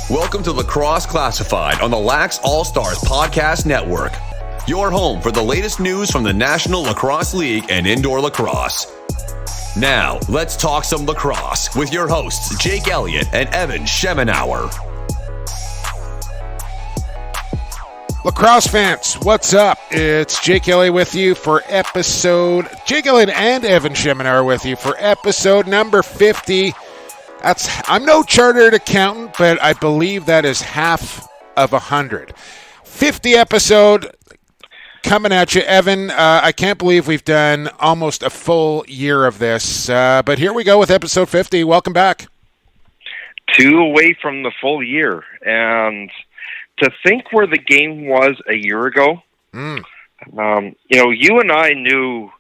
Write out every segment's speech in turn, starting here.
Welcome to Lacrosse Classified on the Lax All-Stars Podcast Network. Your home for the latest news from the National Lacrosse League and indoor lacrosse. Now, let's talk some lacrosse with your hosts, Jake Elliott and Evan Schemenauer. Lacrosse fans, what's up? It's Jake Elliott with you for Jake Elliott and Evan Schemenauer with you for episode number 50. I'm no chartered accountant, but I believe that is half of 100. 50 episode coming at you, Evan. I can't believe we've done almost a full year of this, but here we go with episode 50. Welcome back. 2 away from the full year, and to think where the game was a year ago, you and I knew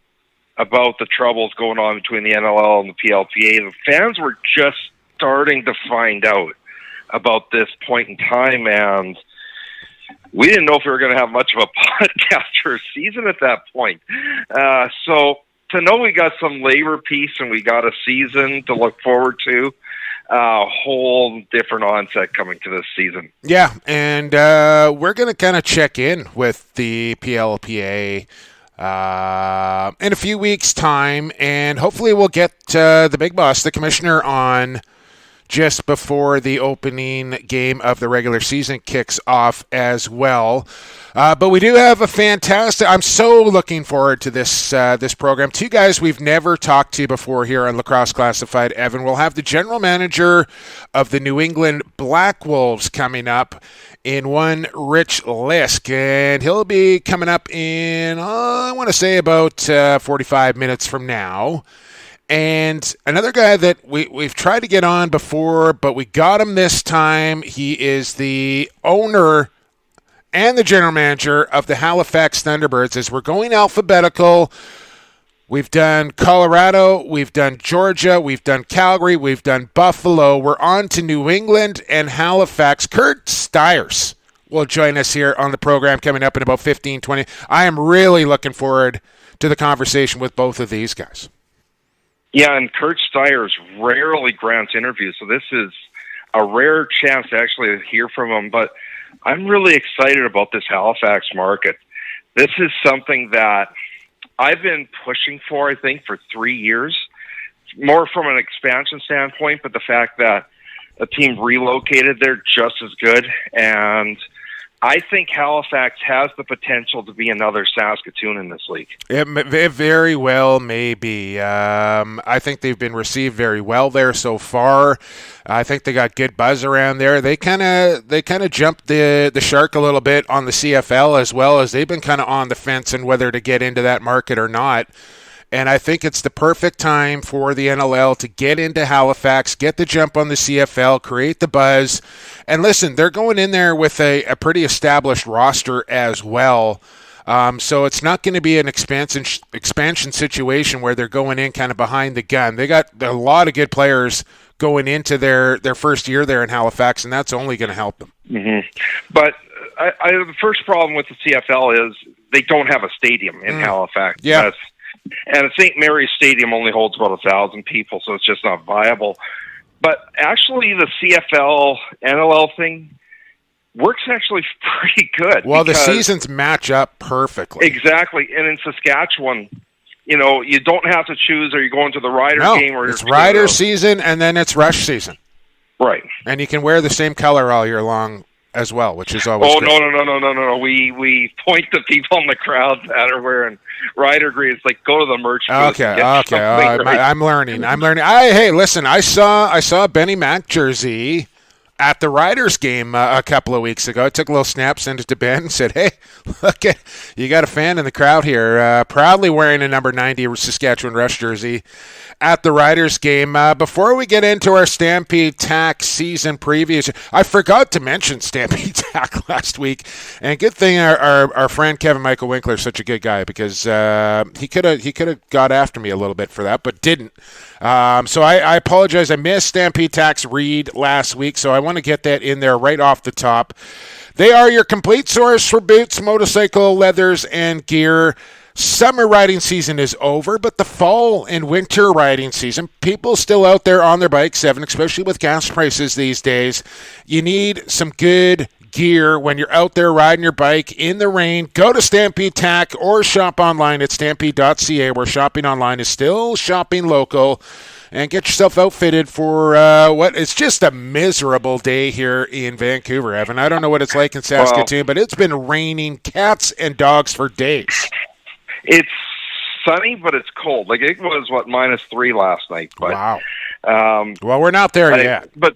about the troubles going on between the NLL and the PLPA. The fans were just starting to find out about this point in time, and we didn't know if we were going to have much of a podcast or a season at that point. So to know we got some labor peace and we got a season to look forward to, a whole different onset coming to this season. Yeah, and we're going to kind of check in with the PLPA in a few weeks' time, and hopefully we'll get the big boss, the commissioner, on just before the opening game of the regular season kicks off as well. But we do have a fantastic... I'm so looking forward to this program. 2 guys we've never talked to before here on Lacrosse Classified, Evan. We'll have the general manager of the New England Black Wolves coming up in one Rich Lisk, and he'll be coming up in, I want to say about 45 minutes from now. And another guy that we've tried to get on before, but we got him this time. He is the owner and the general manager of the Halifax Thunderbirds. As we're going alphabetical, we've done Colorado, we've done Georgia, we've done Calgary, we've done Buffalo. We're on to New England and Halifax. Curt Styres will join us here on the program coming up in about 15-20. I am really looking forward to the conversation with both of these guys. Yeah, and Curt Styres rarely grants interviews, so this is a rare chance to actually hear from him. But I'm really excited about this Halifax market. This is something that I've been pushing for, I think, for 3 years, more from an expansion standpoint, but the fact that a team relocated there just as good. And I think Halifax has the potential to be another Saskatoon in this league. It very well may be. I think they've been received very well there so far. I think they got good buzz around there. They kind of jumped the shark a little bit on the CFL, as well as they've been kind of on the fence on whether to get into that market or not. And I think it's the perfect time for the NLL to get into Halifax, get the jump on the CFL, create the buzz. And listen, they're going in there with a pretty established roster as well. So it's not going to be an expansion situation where they're going in kind of behind the gun. They got a lot of good players going into their first year there in Halifax, and that's only going to help them. Mm-hmm. But the first problem with the CFL is they don't have a stadium in Halifax. Yeah. And St. Mary's Stadium only holds about 1,000 people, so it's just not viable. But actually, the CFL NLL thing works actually pretty good. Well, the seasons match up perfectly. Exactly. And in Saskatchewan, you don't have to choose, are you going to the Riders game or it's Riders season, and then it's Rush season. Right. And you can wear the same color all year long as well, which is always good. No. We point to people in the crowd that are wearing Rider green. It's like, go to the merch booth. Okay. I'm learning. Hey, listen, I saw a Benny Mac jersey at the Riders game a couple of weeks ago. I took a little snap, sent it to Ben, and said, hey, look, you got a fan in the crowd here, proudly wearing a number 90 Saskatchewan Rush jersey at the Riders game. Before we get into our Stampede Tack season previews, I forgot to mention Stampede Tack last week, and good thing our friend Kevin Michael Winkler is such a good guy, because he could have got after me a little bit for that, but didn't. So I apologize. I missed Stampede Tack's read last week, so I want to get that in there right off the top. They are your complete source for boots, motorcycle, leathers, and gear. summer riding season is over, but the fall and winter riding season, people still out there on their bikes, Evan, especially with gas prices these days. You need some good gear when you're out there riding your bike in the rain. Go to Stampede Tack or shop online at stampede.ca, where shopping online is still shopping local. And get yourself outfitted for what is just a miserable day here in Vancouver, Evan. I don't know what it's like in Saskatoon, but it's been raining cats and dogs for days. It's sunny, but it's cold. Like, it was, -3 last night. But, wow. Well, we're not there yet. But,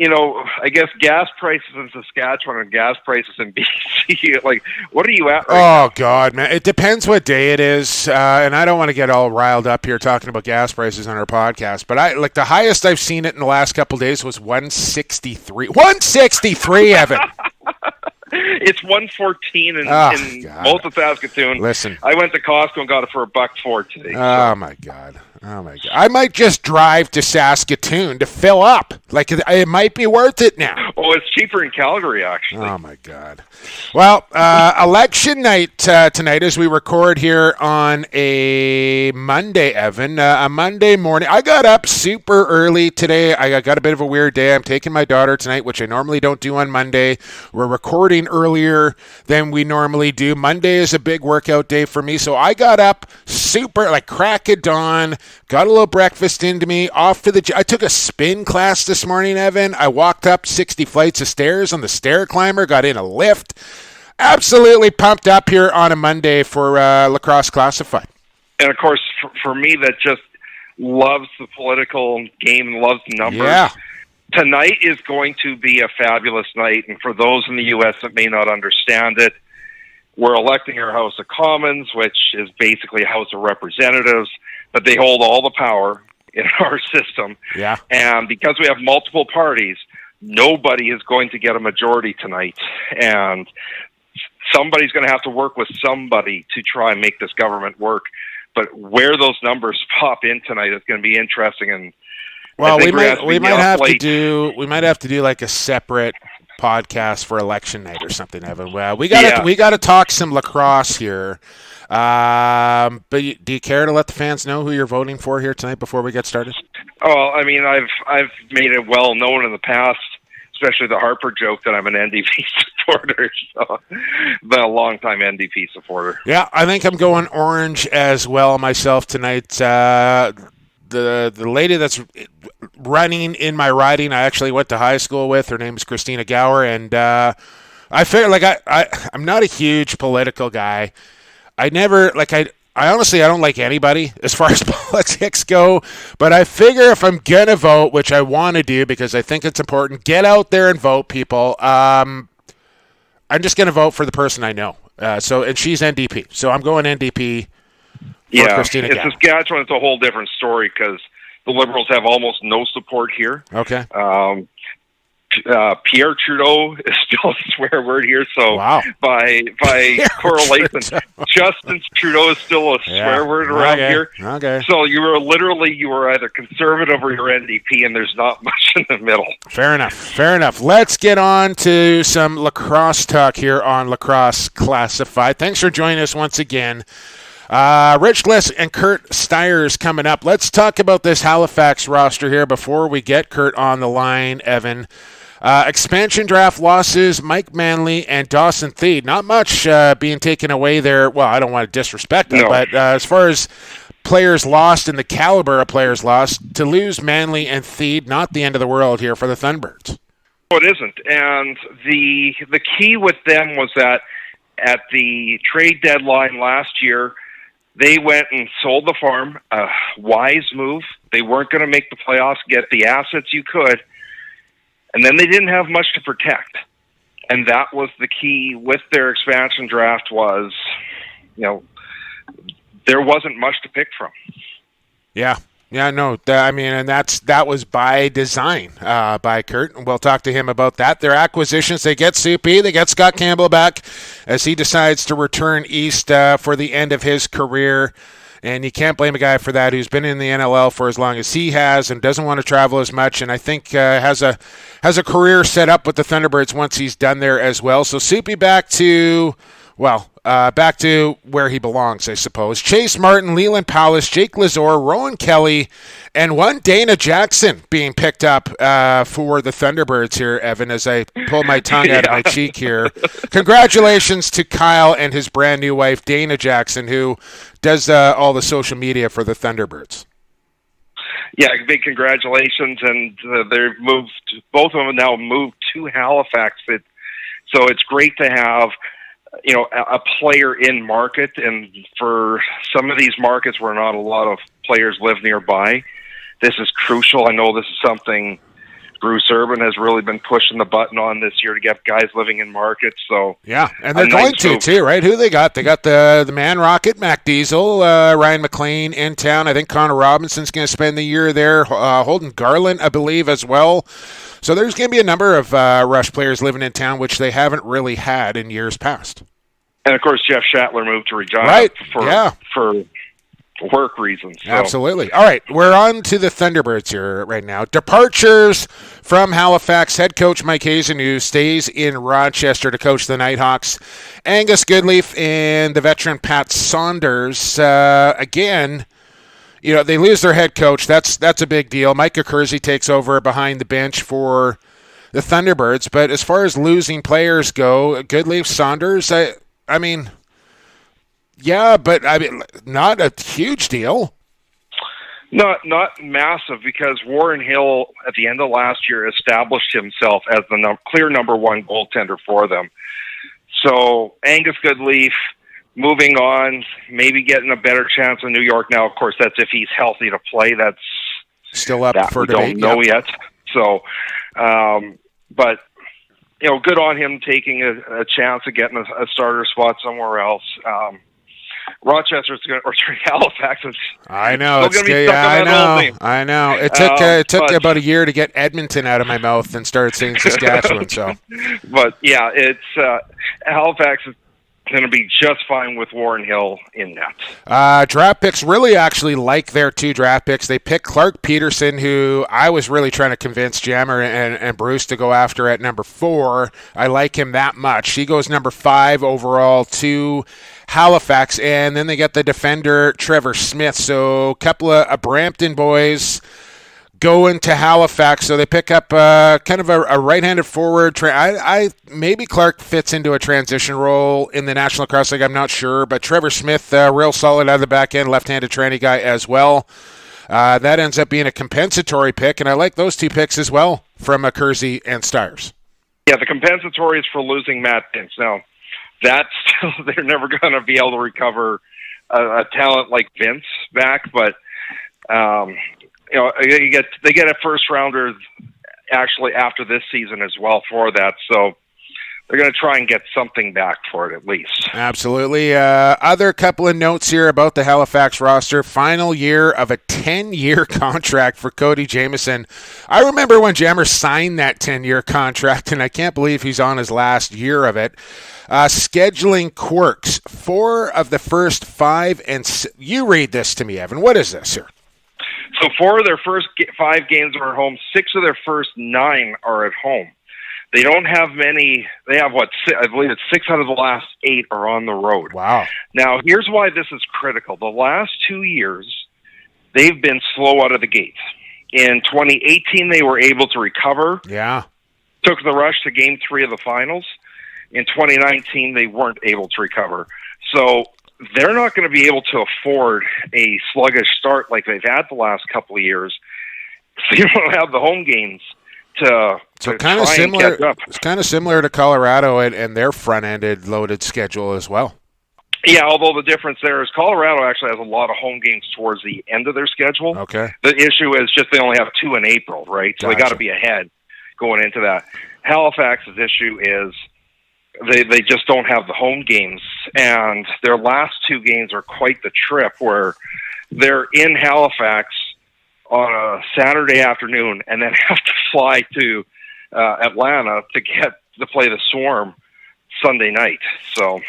I guess gas prices in Saskatchewan and gas prices in BC, like, what are you at right now? God, man. It depends what day it is, and I don't want to get all riled up here talking about gas prices on our podcast, but the highest I've seen it in the last couple of days was 163. 163, Evan! It's 114 in both of Saskatoon. Listen, I went to Costco and got it for $1.04 today. Oh my God! I might just drive to Saskatoon to fill up. Like, it might be worth it now. Oh, it's cheaper in Calgary, actually. Oh my God! Well, election night tonight as we record here on a Monday, Evan. A Monday morning. I got up super early today. I got a bit of a weird day. I'm taking my daughter tonight, which I normally don't do on Monday. We're recording earlier than we normally do. Monday is a big workout day for me, so I got up super, like, crack of dawn, got a little breakfast into me, off to the gym. I took a spin class this morning, Evan. I walked up 60 flights of stairs on the stair climber, got in a lift. Absolutely pumped up here on a Monday for Lacrosse Classified. And, of course, for me that just loves the political game and loves numbers. Yeah. Tonight is going to be a fabulous night, and for those in the U.S. that may not understand it, we're electing our House of Commons, which is basically a House of Representatives, but they hold all the power in our system. Yeah. And because we have multiple parties, nobody is going to get a majority tonight, and somebody's going to have to work with somebody to try and make this government work. But where those numbers pop in tonight is going to be interesting, and well, we might have to do like a separate podcast for election night or something, Evan. Well, we got to talk some lacrosse here. But do you care to let the fans know who you're voting for here tonight before we get started? Oh, I mean, I've made it well known in the past, especially the Harper joke, that I'm an NDP supporter. So, been a long-time NDP supporter. Yeah, I think I'm going orange as well myself tonight. The lady that's running in my riding, I actually went to high school with. Her name is Christina Gower, and I figure, like, I'm not a huge political guy. I honestly, I don't like anybody as far as politics go, but I figure if I'm going to vote, which I want to do because I think it's important, get out there and vote, people. I'm just going to vote for the person I know. And she's NDP, so I'm going NDP. Yeah, in Saskatchewan, it's a whole different story because the Liberals have almost no support here. Okay. Pierre Trudeau is still a swear word here, so wow. by correlation, Justin Trudeau is still a swear word around here. Okay. So you were either conservative or you're NDP, and there's not much in the middle. Fair enough. Let's get on to some lacrosse talk here on Lacrosse Classified. Thanks for joining us once again. Rich Lisk and Curt Styres coming up. Let's talk about this Halifax roster here before we get Curt on the line, Evan. Expansion draft losses, Mike Manley and Dawson Theed. Not much being taken away there. Well, I don't want to disrespect them, but as far as players lost and the caliber of players lost, to lose Manley and Theed, not the end of the world here for the Thunderbirds. No, it isn't. And the key with them was that at the trade deadline last year, they went and sold the farm, a wise move. They weren't going to make the playoffs, get the assets you could, and then they didn't have much to protect. And that was the key with their expansion draft was, there wasn't much to pick from. Yeah. Yeah, no, and that was by design by Curt, and we'll talk to him about that. Their acquisitions, they get Soupy, they get Scott Campbell back as he decides to return east for the end of his career, and you can't blame a guy for that who's been in the NLL for as long as he has and doesn't want to travel as much, and I think has a career set up with the Thunderbirds once he's done there as well. So Soupy back to Well, back to where he belongs, I suppose. Chase Martin, Leland Powlis, Jake Lazor, Rowan Kelly, and one Dana Jackson being picked up for the Thunderbirds here, Evan, as I pull my tongue out of my cheek here. Congratulations to Kyle and his brand new wife, Dana Jackson, who does all the social media for the Thunderbirds. Yeah, big congratulations, and they've moved. Both of them now moved to Halifax. So it's great to have, a player in market, and for some of these markets where not a lot of players live nearby, this is crucial. I know this is something Bruce Urban has really been pushing the button on this year to get guys living in markets. So yeah, and they're going to too, right? Who they got? They got the Man Rocket, Mac Diesel, Ryan McLean in town. I think Connor Robinson's going to spend the year there. Holden Garland, I believe, as well. So there's going to be a number of Rush players living in town, which they haven't really had in years past. And of course, Jeff Shatler moved to Regina, right? For work reasons. So. Absolutely. All right, we're on to the Thunderbirds here right now. Departures from Halifax. Head coach Mike Hasen, who stays in Rochester to coach the Nighthawks. Angus Goodleaf and the veteran Pat Saunders. Again, they lose their head coach. That's a big deal. Micah Kersey takes over behind the bench for the Thunderbirds. But as far as losing players go, Goodleaf, Saunders, I mean, yeah, but not a huge deal. Not massive, because Warren Hill at the end of last year established himself as the clear number one goaltender for them. So Angus Goodleaf moving on, maybe getting a better chance in New York now. Of course, that's if he's healthy to play. That's still up for debate. We don't know yet. So, but good on him taking a chance of getting a starter spot somewhere else. Rochester's going or Halifax is. I know. I know. It took about a year to get Edmonton out of my mouth and started saying Saskatchewan. So, but yeah, it's Halifax is going to be just fine with Warren Hill in net. Draft picks really actually like their 2 draft picks. They picked Clark Peterson, who I was really trying to convince Jammer and Bruce to go after at number 4. I like him that much. He goes number 5 overall to Halifax, and then they get the defender Trevor Smith. So a couple of Brampton boys going to Halifax, so they pick up kind of a right-handed forward. I maybe Clark fits into a transition role in the National Lacrosse League. I'm not sure, but Trevor Smith, real solid out of the back end, left-handed tranny guy as well. That ends up being a compensatory pick, and I like those 2 picks as well from Kersey and Styres. Yeah, the compensatory is for losing Matt Vince. Now, that's still, they're never going to be able to recover a talent like Vince back, but they get a first rounder actually after this season as well for that. So they're going to try and get something back for it at least. Absolutely. Other couple of notes here about the Halifax roster. Final year of a 10-year contract for Cody Jamieson. I remember when Jammer signed that 10-year contract, and I can't believe he's on his last year of it. Scheduling quirks. 4 of the first 5, and you read this to me, Evan. What is this here? So 4 of their first 5 games are at home. 6 of their first 9 are at home. They don't have many. They have I believe it's 6 out of the last 8 are on the road. Wow. Now, here's why this is critical. The last 2 years, they've been slow out of the gates. In 2018, they were able to recover. Yeah. Took the Rush to Game 3 of the finals. In 2019, they weren't able to recover. So they're not going to be able to afford a sluggish start like they've had the last couple of years. So you don't have the home games to kind of similar. It's kind of similar to Colorado and their front-ended loaded schedule as well. Yeah, although the difference there is Colorado actually has a lot of home games towards the end of their schedule. Okay. The issue is just they only have 2 in April, right? So They got to be ahead going into that. Halifax's issue is they just don't have the home games, and their last 2 games are quite the trip where they're in Halifax on a Saturday afternoon and then have to fly to Atlanta to play the Swarm Sunday night. So,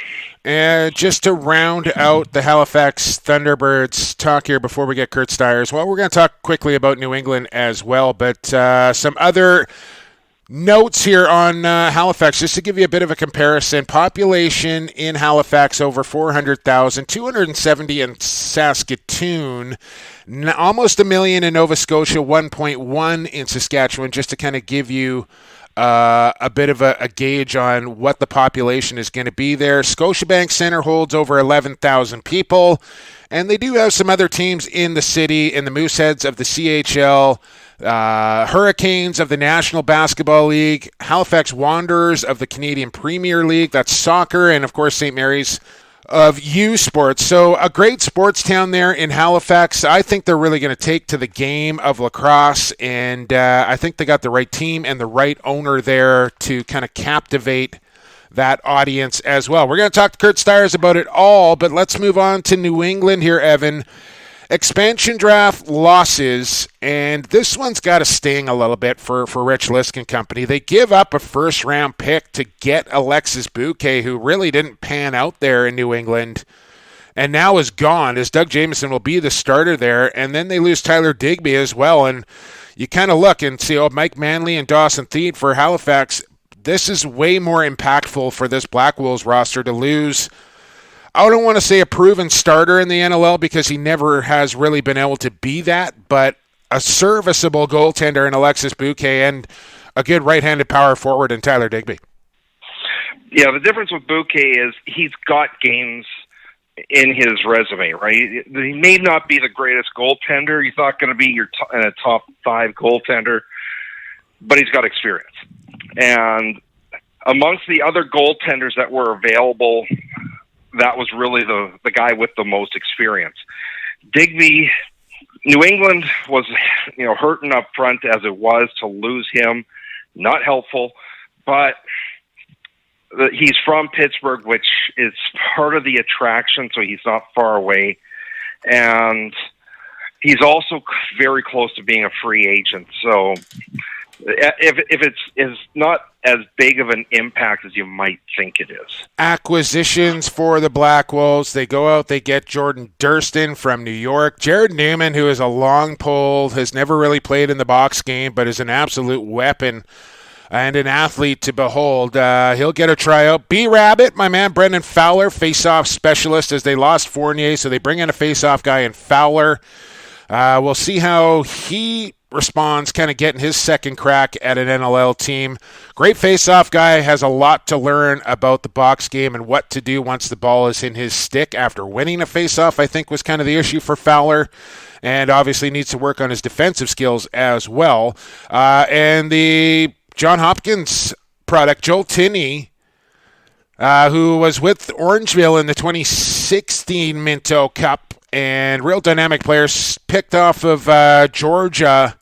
and just to round out the Halifax Thunderbirds talk here before we get Curt Styres, well, we're going to talk quickly about New England as well, but some other Notes here on Halifax, just to give you a bit of a comparison. Population in Halifax over 400,000, 270 in Saskatoon, almost 1 million in Nova Scotia, 1.1 in Saskatchewan, just to kind of give you a bit of a gauge on what the population is going to be there. Scotiabank Centre holds over 11,000 people, and they do have some other teams in the city, in the Mooseheads of the CHL, Hurricanes of the National Basketball League, Halifax Wanderers of the Canadian Premier League, that's soccer, and of course St. Mary's of U Sports. So a great sports town there in Halifax. I think they're really going to take to the game of lacrosse, and I think they got the right team and the right owner there to kind of captivate that audience as well. We're going to talk to Curt Styres about it all, but let's move on to New England here, Evan. Expansion draft losses, and this one's got to sting a little bit for Rich Lisk and company. They give up a first-round pick to get Alexis Bouquet, who really didn't pan out there in New England, and now is gone, as Doug Jamieson will be the starter there, and then they lose Tyler Digby as well, and you kind of look and see, Mike Manley and Dawson Thede for Halifax. This is way more impactful for this Black Wolves roster to lose, I don't want to say a proven starter in the NLL because he never has really been able to be that, but a serviceable goaltender in Alexis Bouquet and a good right-handed power forward in Tyler Digby. Yeah, the difference with Bouquet is he's got games in his resume, right? He may not be the greatest goaltender. He's not going to be your top 5 goaltender, but he's got experience. And amongst the other goaltenders that were available, that was really the guy with the most experience. Digby, New England was, hurting up front as it was. To lose him, not helpful, but he's from Pittsburgh, which is part of the attraction, so he's not far away. And he's also very close to being a free agent. So if it's not as big of an impact as you might think it is. Acquisitions for the Black Wolves. They go out, they get Jordan Durston from New York. Jarrod Neumann, who is a long pole, has never really played in the box game, but is an absolute weapon and an athlete to behold. He'll get a tryout. B-Rabbit, my man Brendan Fowler, face-off specialist, as they lost Fournier, so they bring in a face-off guy in Fowler. We'll see how he responds, kind of getting his second crack at an NLL team. Great face-off guy, has a lot to learn about the box game and what to do once the ball is in his stick after winning a face-off, I think was kind of the issue for Fowler, and obviously needs to work on his defensive skills as well. And the John Hopkins product, Joel Tinney, who was with Orangeville in the 2016 Minto Cup, and real dynamic players, picked off of Georgia.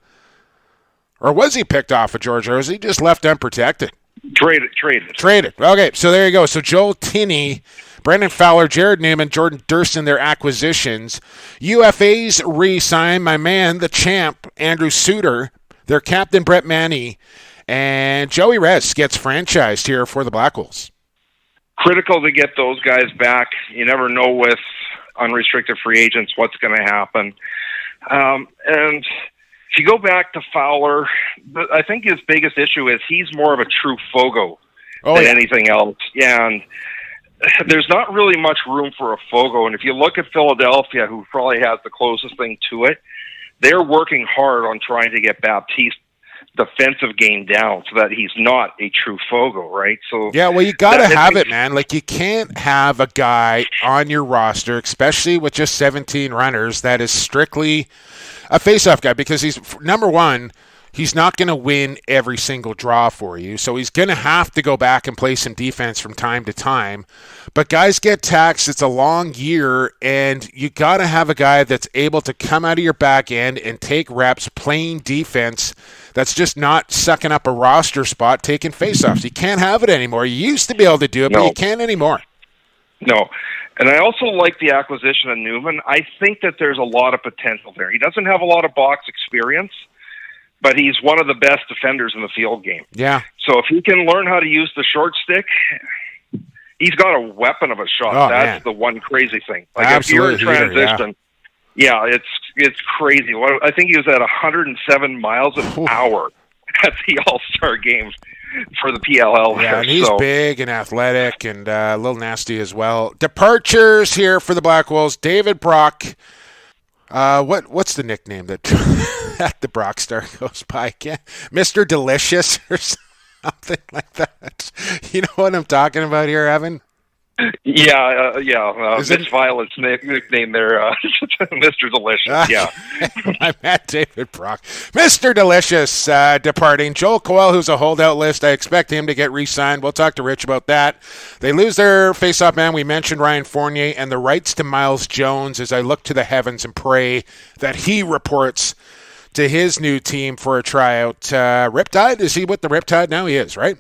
Or was he picked off of Georgia, or was he just left unprotected? Traded. Okay, so there you go. So Joel Tinney, Brendan Fowler, Jarrod Neumann, Jordan Durston, their acquisitions. UFAs re-sign my man, the champ, Andrew Suter, their captain, Brett Manny, and Joey Rez gets franchised here for the Black Wolves. Critical to get those guys back. You never know with unrestricted free agents what's going to happen. And if you go back to Fowler, I think his biggest issue is he's more of a true Fogo than anything else. Yeah, and there's not really much room for a Fogo. And if you look at Philadelphia, who probably has the closest thing to it, they're working hard on trying to get Baptiste defensive game down so that he's not a true Fogo, right? So yeah, well, you got to have it, man. Like, you can't have a guy on your roster, especially with just 17 runners, that is strictly a face-off guy, because he's, number one, he's not going to win every single draw for you, so he's going to have to go back and play some defense from time to time. But guys get taxed. It's a long year, and you got to have a guy that's able to come out of your back end and take reps playing defense, that's just not sucking up a roster spot, taking face-offs. You can't have it anymore. You used to be able to do it, but you can't anymore. No. And I also like the acquisition of Neumann. I think that there's a lot of potential there. He doesn't have a lot of box experience, but he's one of the best defenders in the field game. Yeah. So if he can learn how to use the short stick, he's got a weapon of a shot. That's the one crazy thing. Like, absolutely, if you're in transition, it's crazy. I think he was at 107 miles an hour. at the All-Star game for the PLL. Yeah, and he's big and athletic and a little nasty as well. Departures here for the Black Wolves. David Brock. What's the nickname that the Brock Star goes by? Mr. Delicious or something like that. You know what I'm talking about here, Evan? Yeah. Miss Violet's nickname there, Mr. Delicious. Yeah, I met David Brock. Mr. Delicious departing. Joel Coyle, who's a holdout list. I expect him to get re-signed. We'll talk to Rich about that. They lose their face-off man. We mentioned Ryan Fournier and the rights to Miles Jones as I look to the heavens and pray that he reports to his new team for a tryout. Riptide, is he with the Riptide now? He is, right?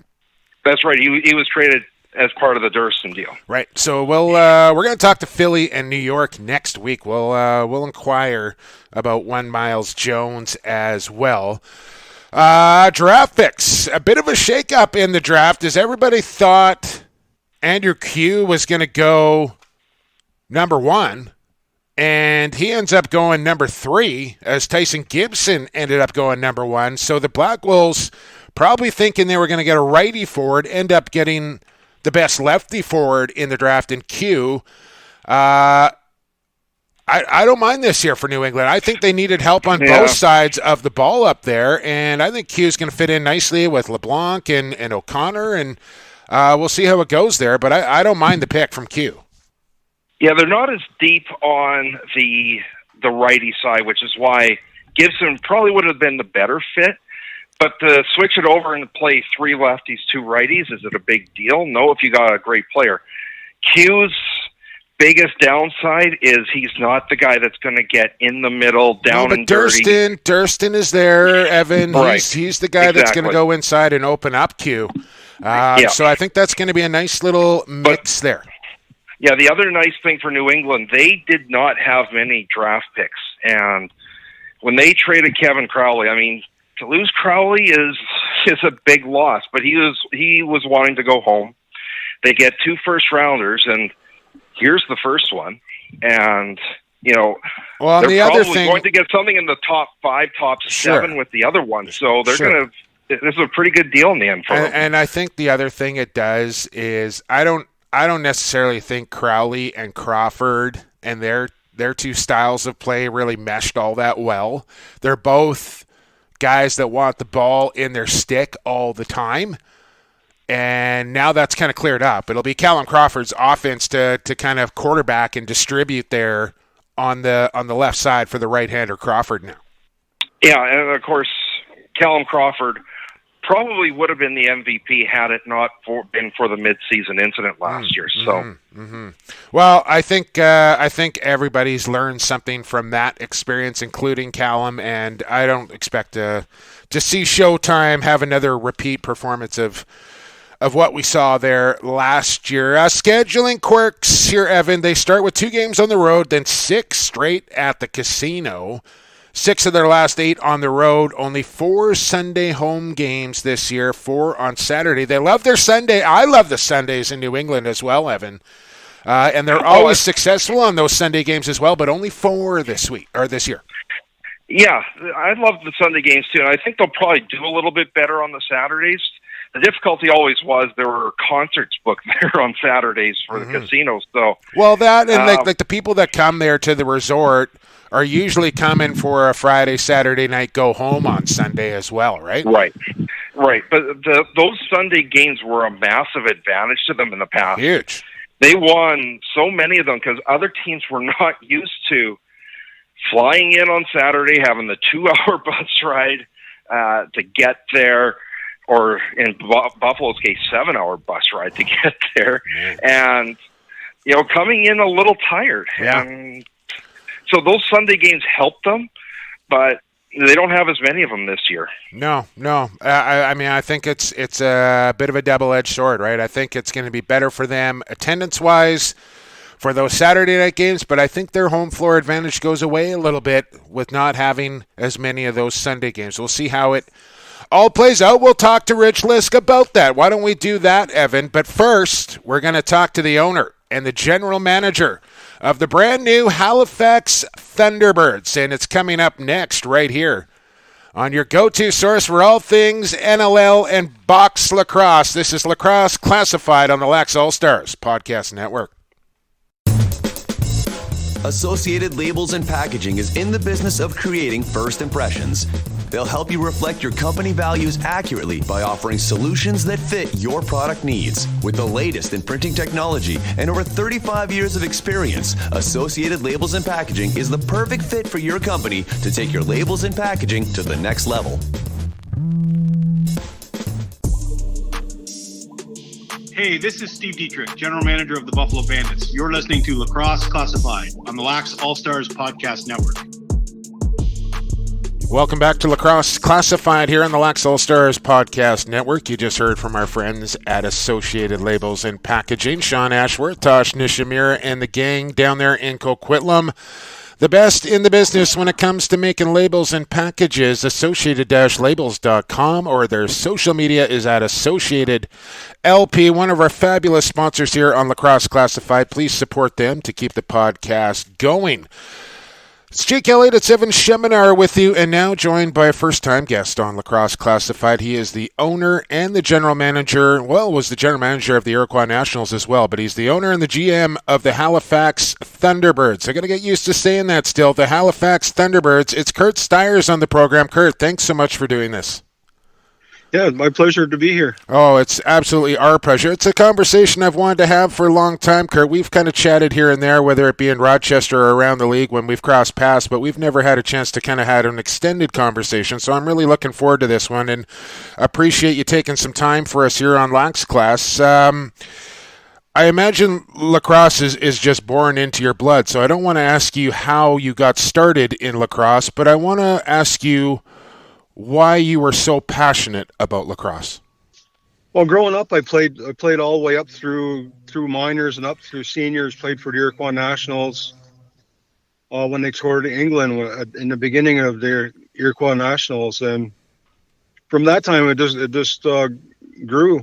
That's right. He was traded as part of the Durston deal. Right. So we're going to talk to Philly and New York next week. We'll inquire about one Miles Jones as well. Draft picks. A bit of a shakeup in the draft, as everybody thought Andrew Kew was going to go number 1, and he ends up going number 3, as Tyson Gibson ended up going number 1. So the Black Wolves, probably thinking they were going to get a righty forward, end up getting the best lefty forward in the draft in Kew. I don't mind this year for New England. I think they needed help on both sides of the ball up there, and I think Q's going to fit in nicely with LeBlanc and O'Connor, and we'll see how it goes there, but I don't mind the pick from Q. Yeah, they're not as deep on the righty side, which is why Gibson probably would have been the better fit. But to switch it over and play 3 lefties, 2 righties, is it a big deal? No, if you got a great player. Q's biggest downside is he's not the guy that's going to get in the middle, down and dirty. Durston is there, Evan. Right. He's the guy that's going to go inside and open up Q. So I think that's going to be a nice little mix there. Yeah, the other nice thing for New England, they did not have many draft picks. And when they traded Kevin Crowley, I mean, to lose Crowley is a big loss, but he was wanting to go home. They get 2 first-rounders, and here's the first one. And, they're probably going to get something in the top 5, top 7 with the other one. So they're going to – this is a pretty good deal in the end for them. And I think the other thing it does is I don't necessarily think Crowley and Crawford and their 2 styles of play really meshed all that well. They're both guys that want the ball in their stick all the time, and now that's kind of cleared up. It'll be Callum Crawford's offense to kind of quarterback and distribute there on the left side for the right-hander Crawford now. Yeah, and of course, Callum Crawford probably would have been the MVP had it not been for the mid-season incident last year. So, Well, I think everybody's learned something from that experience, including Callum, and I don't expect to see Showtime have another repeat performance of what we saw there last year. Scheduling quirks here, Evan. They start with 2 games on the road, then 6 straight at the casino. 6 of their last 8 on the road. Only 4 Sunday home games this year, 4 on Saturday. They love their Sunday. I love the Sundays in New England as well, Evan. And they're always successful on those Sunday games as well, but only 4 this year. Yeah, I love the Sunday games too, and I think they'll probably do a little bit better on the Saturdays. The difficulty always was there were concerts booked there on Saturdays for the casinos. So, that and like the people that come there to the resort are usually coming for a Friday, Saturday night go home on Sunday as well, right? Right. But those Sunday games were a massive advantage to them in the past. Huge. They won so many of them because other teams were not used to flying in on Saturday, having the 2-hour bus ride to get there, or in Buffalo's case, 7-hour bus ride to get there, and coming in a little tired. Yeah. And so those Sunday games helped them, but they don't have as many of them this year. No. I mean, I think it's a bit of a double-edged sword, right? I think it's going to be better for them attendance-wise for those Saturday night games, but I think their home floor advantage goes away a little bit with not having as many of those Sunday games. We'll see how it all plays out. We'll talk to Rich Lisk about that. Why don't we do that, Evan? But first, we're going to talk to the owner and the general manager of the brand new Halifax Thunderbirds, and it's coming up next right here on your go-to source for all things NLL and box lacrosse. This is Lacrosse Classified on the Lax All-Stars Podcast Network. Associated Labels and Packaging is in the business of creating first impressions. They'll help you reflect your company values accurately by offering solutions that fit your product needs. With the latest in printing technology and over 35 years of experience, Associated Labels and Packaging is the perfect fit for your company to take your labels and packaging to the next level. Hey, this is Steve Dietrich, General Manager of the Buffalo Bandits. You're listening to Lacrosse Classified on the Lax All-Stars Podcast Network. Welcome back to Lacrosse Classified here on the Lax All-Stars Podcast Network. You just heard from our friends at Associated Labels and Packaging, Sean Ashworth, Tosh Nishimura, and the gang down there in Coquitlam. The best in the business when it comes to making labels and packages, associated-labels.com, or their social media is at Associated LP, one of our fabulous sponsors here on Lacrosse Classified. Please support them to keep the podcast going. It's Jake Elliott at 7 Sheminar with you, and now joined by a first-time guest on Lacrosse Classified. He is the owner and the general manager, was the general manager of the Iroquois Nationals as well, but he's the owner and the GM of the Halifax Thunderbirds. I got to get used to saying that still, the Halifax Thunderbirds. It's Curt Styres on the program. Curt, thanks so much for doing this. Yeah, my pleasure to be here. Oh, it's absolutely our pleasure. It's a conversation I've wanted to have for a long time, Curt. We've kind of chatted here and there, whether it be in Rochester or around the league when we've crossed paths, but we've never had a chance to kind of have an extended conversation. So I'm really looking forward to this one and appreciate you taking some time for us here on Lax Class. I imagine lacrosse is just born into your blood, so I don't want to ask you how you got started in lacrosse, but I want to ask you why you were so passionate about lacrosse. Well, growing up, I played all the way up through minors and up through seniors. Played for the Iroquois Nationals when they toured England in the beginning of their Iroquois Nationals, and from that time it just grew.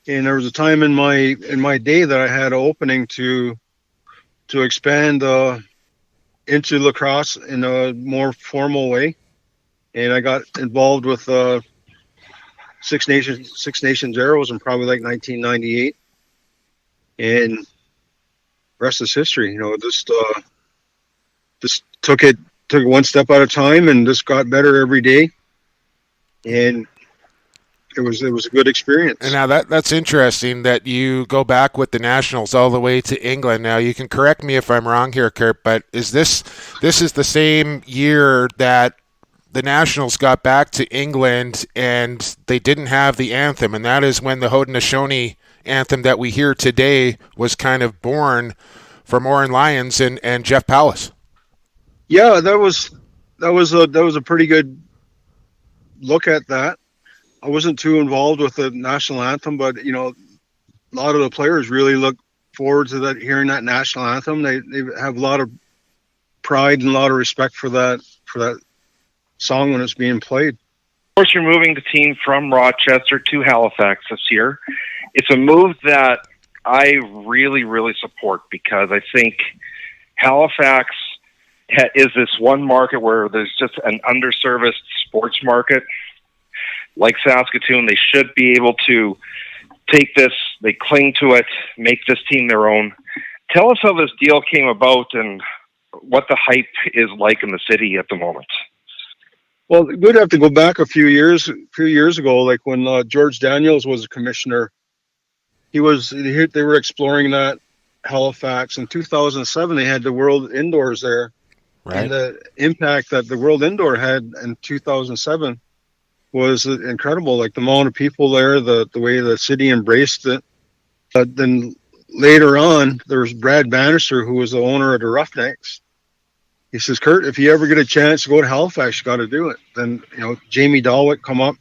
And there was a time in my day that I had an opening to expand into lacrosse in a more formal way. And I got involved with Six Nations Arrows in probably like 1998, and the rest is history. Just took it one step at a time, and just got better every day. And it was a good experience. And now that's interesting that you go back with the Nationals all the way to England. Now you can correct me if I'm wrong here, Curt, but is this is the same year that the Nationals got back to England and they didn't have the anthem, and that is when the Haudenosaunee anthem that we hear today was kind of born from Oren Lyons and Jeff Pallas. Yeah, that was a pretty good look at that. I wasn't too involved with the national anthem, but a lot of the players really look forward to hearing that national anthem. They have a lot of pride and a lot of respect for that song when it's being played. Of course, you're moving the team from Rochester to Halifax this year. It's a move that I really, really support because I think Halifax is this one market where there's just an underserviced sports market. Like Saskatoon, they should be able to take this, they cling to it, make this team their own. Tell us how this deal came about and what the hype is like in the city at the moment. Well, we'd have to go back a few years ago, like when George Daniels was a commissioner. They were exploring that Halifax. In 2007, they had the World Indoors there. Right. And the impact that the World Indoor had in 2007 was incredible. Like the amount of people there, the way the city embraced it. Then later on, there was Brad Bannister, who was the owner of the Roughnecks. He says, Curt, if you ever get a chance to go to Halifax, you got to do it. Then, Jamie Dalwick come up.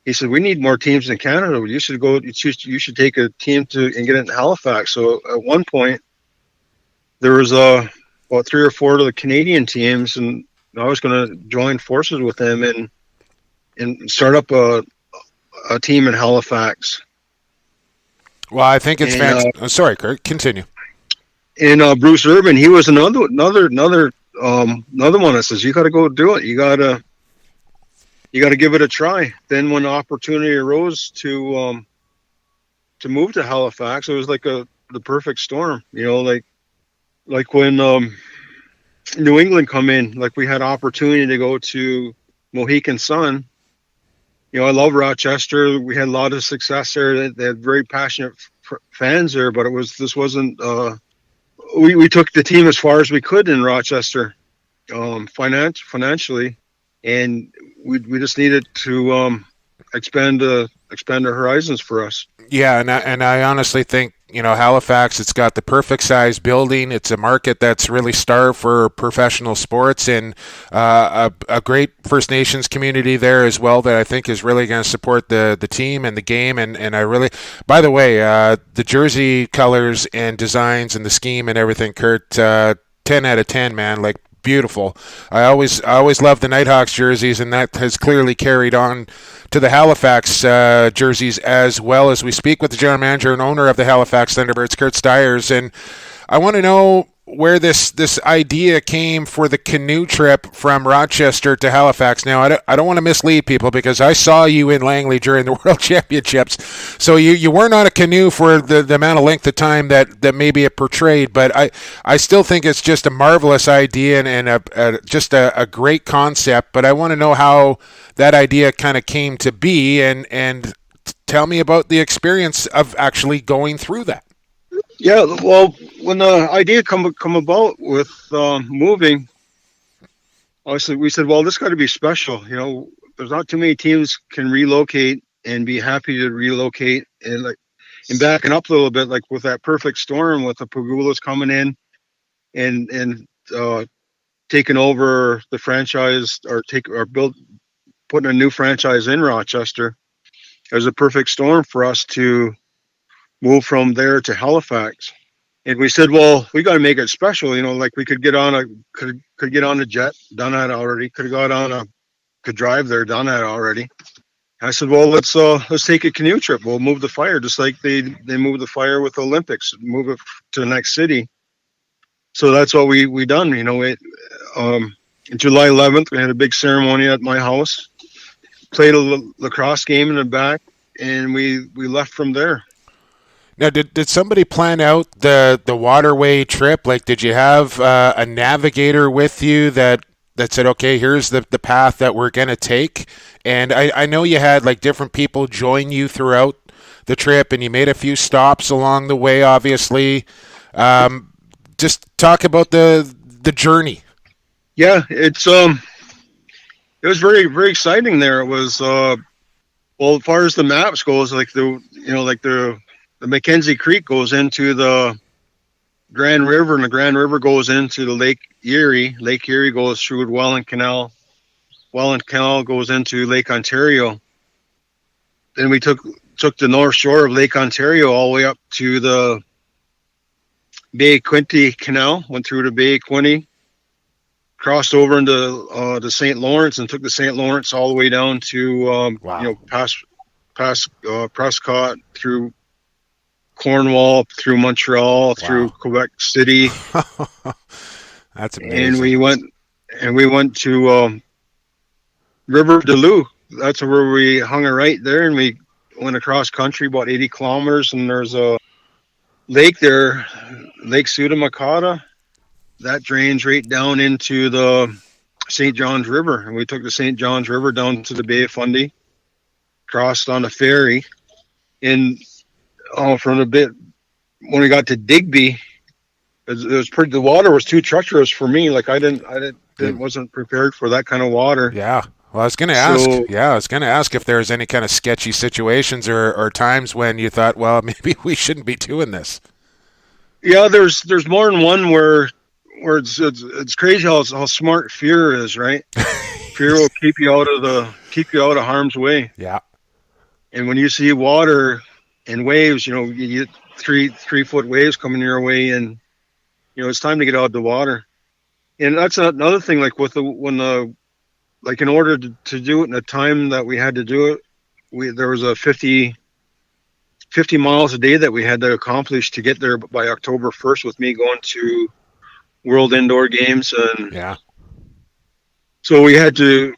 He said, we need more teams in Canada. You should go. You should take a team and get it in Halifax. So at one point, there was about 3 or 4 of the Canadian teams, and I was going to join forces with them and start up a team in Halifax. Well, I think it's fantastic. Sorry, Curt, continue. And Bruce Urban, he was another one that says, you got to go do it. You got to you got to give it a try. Then when the opportunity arose to move to Halifax, it was like the perfect storm. Like when New England come in, like we had opportunity to go to Mohegan Sun. I love Rochester. We had a lot of success there. They had very passionate fans there, but this wasn't. We took the team as far as we could in Rochester, financially, and we just needed to expand our horizons for us. Yeah, and I honestly think, Halifax, it's got the perfect size building. It's a market that's really starved for professional sports, and a great First Nations community there as well that I think is really going to support the team and the game. And I really, by the way, the jersey colors and designs and the scheme and everything, Curt, 10 out of 10, man. Like, beautiful. I always loved the Nighthawks jerseys, and that has clearly carried on to the Halifax jerseys as well. As we speak with the general manager and owner of the Halifax Thunderbirds, Curt Styres, and I want to know where this idea came for the canoe trip from Rochester to Halifax. Now, I don't want to mislead people, because I saw you in Langley during the World Championships, so you weren't on a canoe for the amount of length of time that maybe it portrayed, but I still think it's just a marvelous idea and just a great concept. But I want to know how that idea kind of came to be, and tell me about the experience of actually going through that. Yeah, well, when the idea come about with moving, obviously we said, well, this got to be special. There's not too many teams can relocate and be happy to relocate, and backing up a little bit, like with that perfect storm with the Pagulas coming in and taking over the franchise, or putting a new franchise in Rochester. It was a perfect storm for us to move from there to Halifax. And we said, well, we got to make it special. Like we could get on a jet, done that already. Could drive there, done that already. I said, well, let's take a canoe trip. We'll move the fire, just like they moved the fire with the Olympics, move it to the next city. So that's what we done. July 11th, we had a big ceremony at my house, played a lacrosse game in the back, and we left from there. Now, did somebody plan out the waterway trip? Like, did you have a navigator with you that said, okay, here's the path that we're going to take? And I know you had like different people join you throughout the trip, and you made a few stops along the way, obviously. Just talk about the journey. Yeah, it was very, very exciting there. It was, well, as far as the maps goes, like the Mackenzie Creek goes into the Grand River, and the Grand River goes into the Lake Erie. Lake Erie goes through the Welland Canal. Welland Canal goes into Lake Ontario. Then we took the north shore of Lake Ontario all the way up to the Bay Quinte Canal, went through the Bay Quinte, crossed over into the St. Lawrence, and took the St. Lawrence all the way down to past Prescott, through Cornwall, through Montreal, through Quebec City. That's amazing. And we went to River de Loup. That's where we hung a right there, and we went across country about 80 kilometers, and there's a lake there, Lake Sudamakata, that drains right down into the St. John's River. And we took the St. John's River down to the Bay of Fundy, crossed on a ferry, and from a bit when we got to Digby, it was pretty. The water was too treacherous for me. Like I wasn't prepared for that kind of water. Yeah. Well, I was going to ask. I was going to ask if there was any kind of sketchy situations or times when you thought, well, maybe we shouldn't be doing this. Yeah, there's more than one where it's crazy how smart fear is, right? Fear will keep you out of harm's way. Yeah. And when you see water and waves, you get 3-foot waves coming your way, and it's time to get out of the water. And that's another thing. Like in order to do it in the time that we had to do it, there was a 50 miles a day that we had to accomplish to get there by October 1st, with me going to World Indoor Games. And yeah. So we had to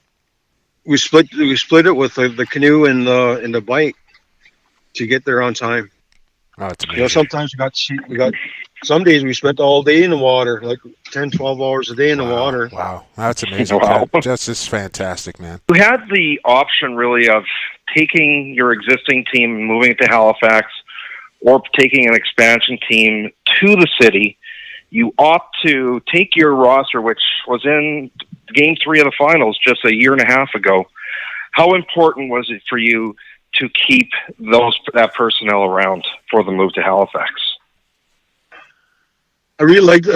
we split it with the canoe and the bike to get there on time. Oh, it's amazing. You know, sometimes we got some days we spent all day in the water, like 10, 12 hours a day in the water. Wow, that's amazing. Wow. That's just fantastic, man. You had the option really of taking your existing team and moving it to Halifax, or taking an expansion team to the city. You opt to take your roster, which was in Game 3 of the finals just a year and a half ago. How important was it for you to keep that personnel around for the move to Halifax? I really liked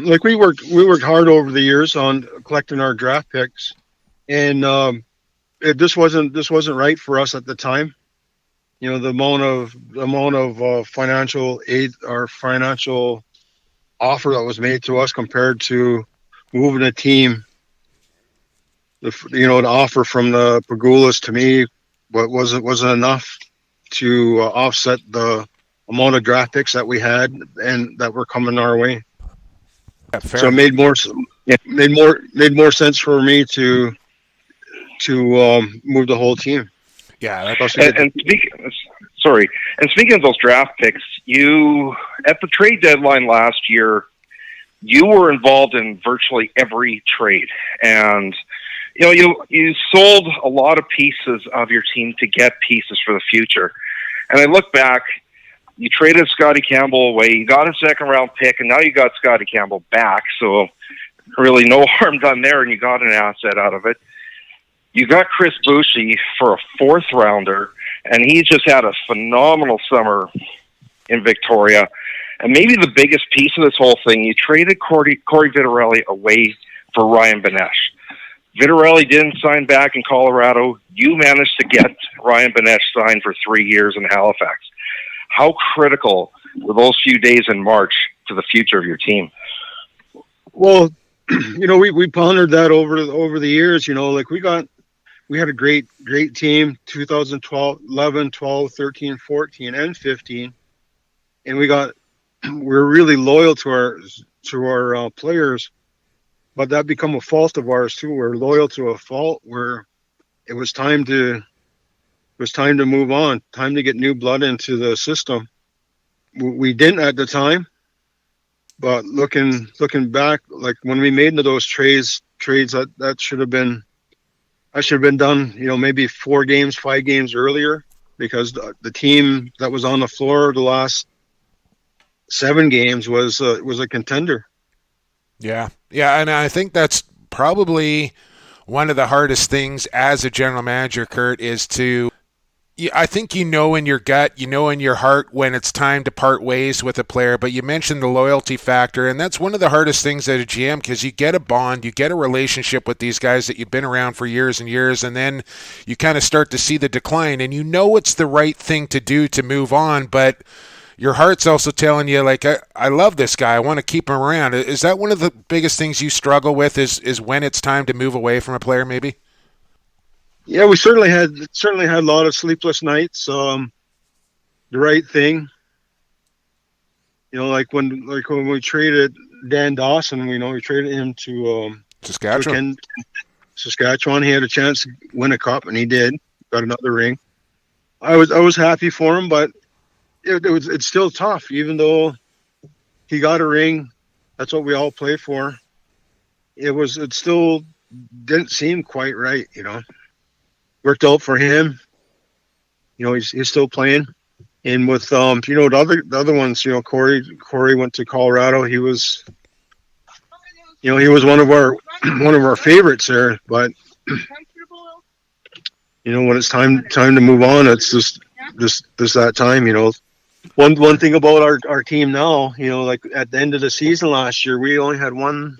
like we worked hard over the years on collecting our draft picks, and this wasn't right for us at the time. You know, the amount of financial aid or financial offer that was made to us compared to moving a team. The offer from the Pagulas to me wasn't enough to offset the amount of draft picks that we had and that were coming our way. Yeah, fair. So it made more sense for me to move the whole team. Yeah, speaking of those draft picks, you at the trade deadline last year, you were involved in virtually every trade, and you sold a lot of pieces of your team to get pieces for the future. And I look back, you traded Scotty Campbell away, you got a second-round pick, and now you got Scotty Campbell back, so really no harm done there, and you got an asset out of it. You got Chris Boucher for a fourth-rounder, and he just had a phenomenal summer in Victoria. And maybe the biggest piece of this whole thing, you traded Corey Vittorelli away for Ryan Benesch. Vittorelli didn't sign back in Colorado. You managed to get Ryan Benesch signed for 3 years in Halifax. How critical were those few days in March to the future of your team? Well, we pondered that over the years. Like we had a great team, 2012, 11, 12, 13, 14, and 15, and we're really loyal to our players. But that become a fault of ours too. We're loyal to a fault where it was time to move on, time to get new blood into the system. We didn't at the time, but looking back, like when we made those trades that should have been done, maybe 4 games, 5 games earlier, because the team that was on the floor the last 7 games was a contender. Yeah, and I think that's probably one of the hardest things as a general manager, Curt, is I think in your gut, in your heart when it's time to part ways with a player, but you mentioned the loyalty factor, and that's one of the hardest things at a GM, because you get a bond, you get a relationship with these guys that you've been around for years and years, and then you kind of start to see the decline, and it's the right thing to do to move on, but your heart's also telling you, like, I love this guy, I want to keep him around. Is that one of the biggest things you struggle with, is when it's time to move away from a player, maybe? Yeah, we certainly had a lot of sleepless nights. The right thing, like when we traded Dan Dawson, we traded him to Saskatchewan. He had a chance to win a cup, and he did. Got another ring. I was happy for him, but it's still tough. Even though he got a ring, that's what we all play for. It still didn't seem quite right. Worked out for him. He's still playing. And with the other ones, Corey went to Colorado. He was one of our favorites there. But when it's time to move on, it's just that time. One thing about our team now, like at the end of the season last year, we only had one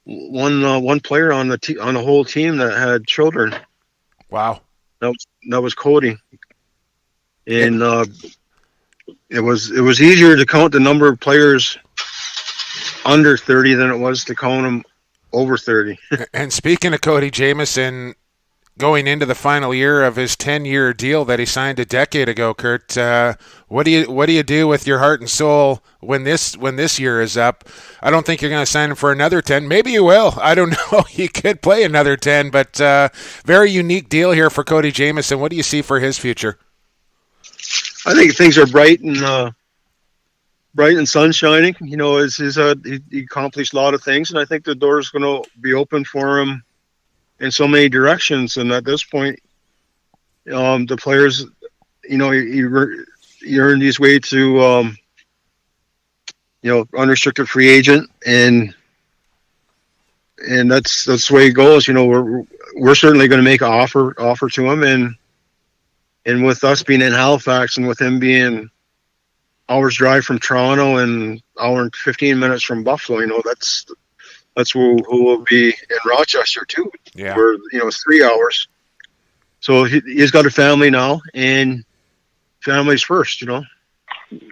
player on the whole team that had children. Wow. That was Cody. And it was easier to count the number of players under 30 than it was to count them over 30. And speaking of Cody Jamieson, going into the final year of his 10-year deal that he signed a decade ago. Curt, what do you do with your heart and soul when this year is up? I don't think you're going to sign him for another 10. Maybe you will. I don't know. He could play another 10, but very unique deal here for Cody Jamieson. What do you see for his future? I think things are bright and sun shining. You know, he accomplished a lot of things, and I think the door is going to be open for him in so many directions. And at this point, the players, you know, he earned his way to, unrestricted free agent, and that's the way it goes. You know, we're certainly going to make an offer to him, and with us being in Halifax and with him being hours drive from Toronto and hour and 15 minutes from Buffalo, you know, that's who will be in Rochester too. Yeah. Where, you know, it's 3 hours. So he's got a family now, and family's first, you know.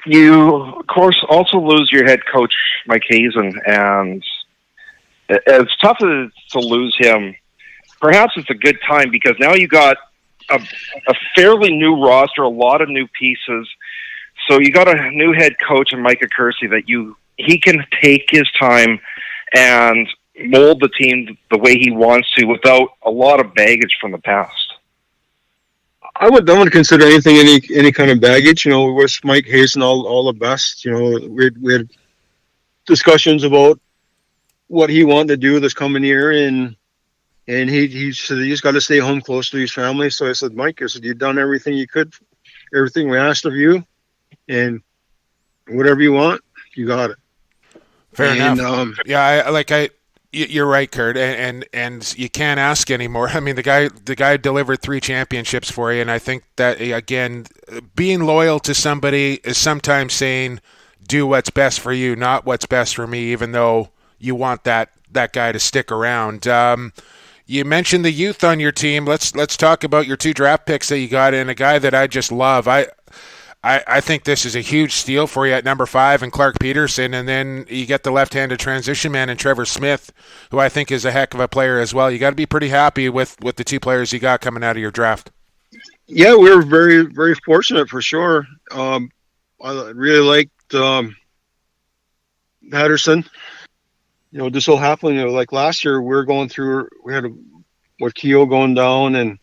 You, of course, also lose your head coach, Mike Hasen, and as tough as to lose him, perhaps it's a good time because now you got a fairly new roster, a lot of new pieces. So you got a new head coach in Micah Kersey that he can take his time and mold the team the way he wants to without a lot of baggage from the past. I would consider anything any kind of baggage. You know, with Mike Hasen all the best. You know, we had discussions about what he wanted to do this coming year, and he said he's got to stay home close to his family. So I said, Mike, you've done everything you could, everything we asked of you, and whatever you want, you got it. Fair enough. You're right, Curt, and you can't ask anymore. I mean, the guy delivered 3 championships for you, and I think that, again, being loyal to somebody is sometimes saying, do what's best for you, not what's best for me, even though you want that guy to stick around. You mentioned the youth on your team. Let's talk about your 2 draft picks that you got, and a guy that I just love. I think this is a huge steal for you at number 5 and Clark Peterson, and then you get the left-handed transition man and Trevor Smith, who I think is a heck of a player as well. You got to be pretty happy with the 2 players you got coming out of your draft. Yeah, we were very, very fortunate for sure. I really liked Patterson. You know, just so happened, you know, like last year we had with Keogh going down and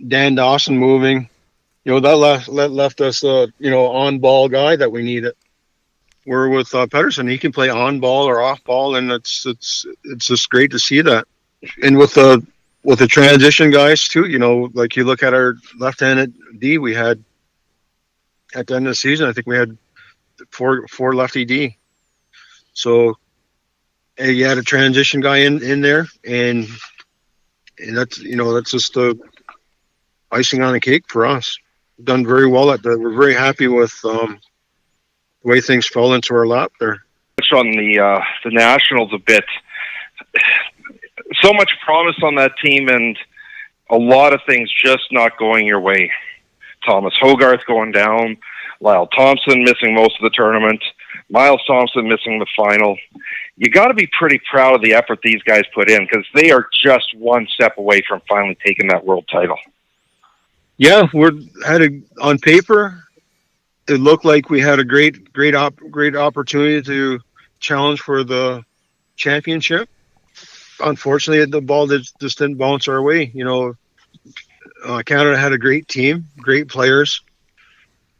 Dan Dawson moving. You know, that left us on ball guy that we needed. Where with Pedersen, he can play on ball or off ball, and it's just great to see that. And with the transition guys too, you know, like you look at our left-handed D, we had at the end of the season, I think we had four lefty D. So you had a transition guy in there, and that's just the icing on the cake for us. Done very well at that. We're very happy with the way things fell into our lap there. On the Nationals a bit. So much promise on that team, and a lot of things just not going your way. Thomas Hogarth going down, Lyle Thompson missing most of the tournament, Miles Thompson missing the final. You got to be pretty proud of the effort these guys put in, because they are just one step away from finally taking that world title. Yeah, on paper, it looked like we had a great opportunity to challenge for the championship. Unfortunately, the ball just didn't bounce our way. You know, Canada had a great team, great players,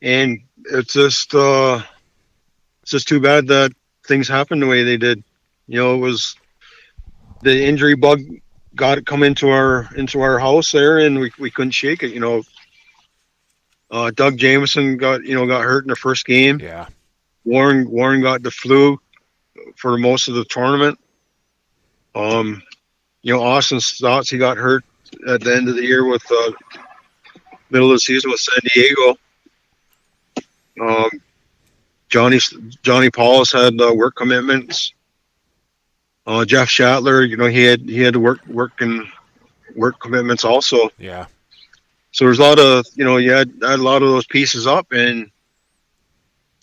and it's just too bad that things happened the way they did. You know, it was the injury bug got it come into our house there, and we couldn't shake it. You know, Doug Jamieson got hurt in the first game. Yeah, Warren got the flu for most of the tournament. You know, Austin Stotts, he got hurt at the end of the year with middle of the season with San Diego. Johnny Paulus had work commitments. Jeff Shatler, you know, he had work commitments also. Yeah. So there's a lot of, you know, you had a lot of those pieces up, and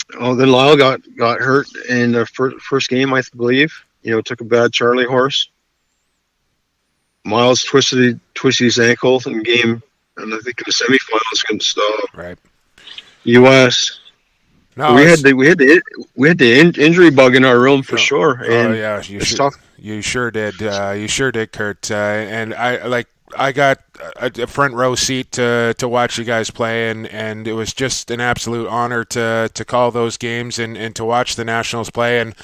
then Lyle got hurt in the first game, I believe. You know, took a bad Charlie horse. Miles twisted his ankle in the game, and I think in the semifinals against right. U.S. No, we had the injury bug in our room for sure. And yeah, it's tough. You sure did. You sure did, Curt. And I got a front row seat to watch you guys play, and it was just an absolute honor to call those games and to watch the Nationals play. And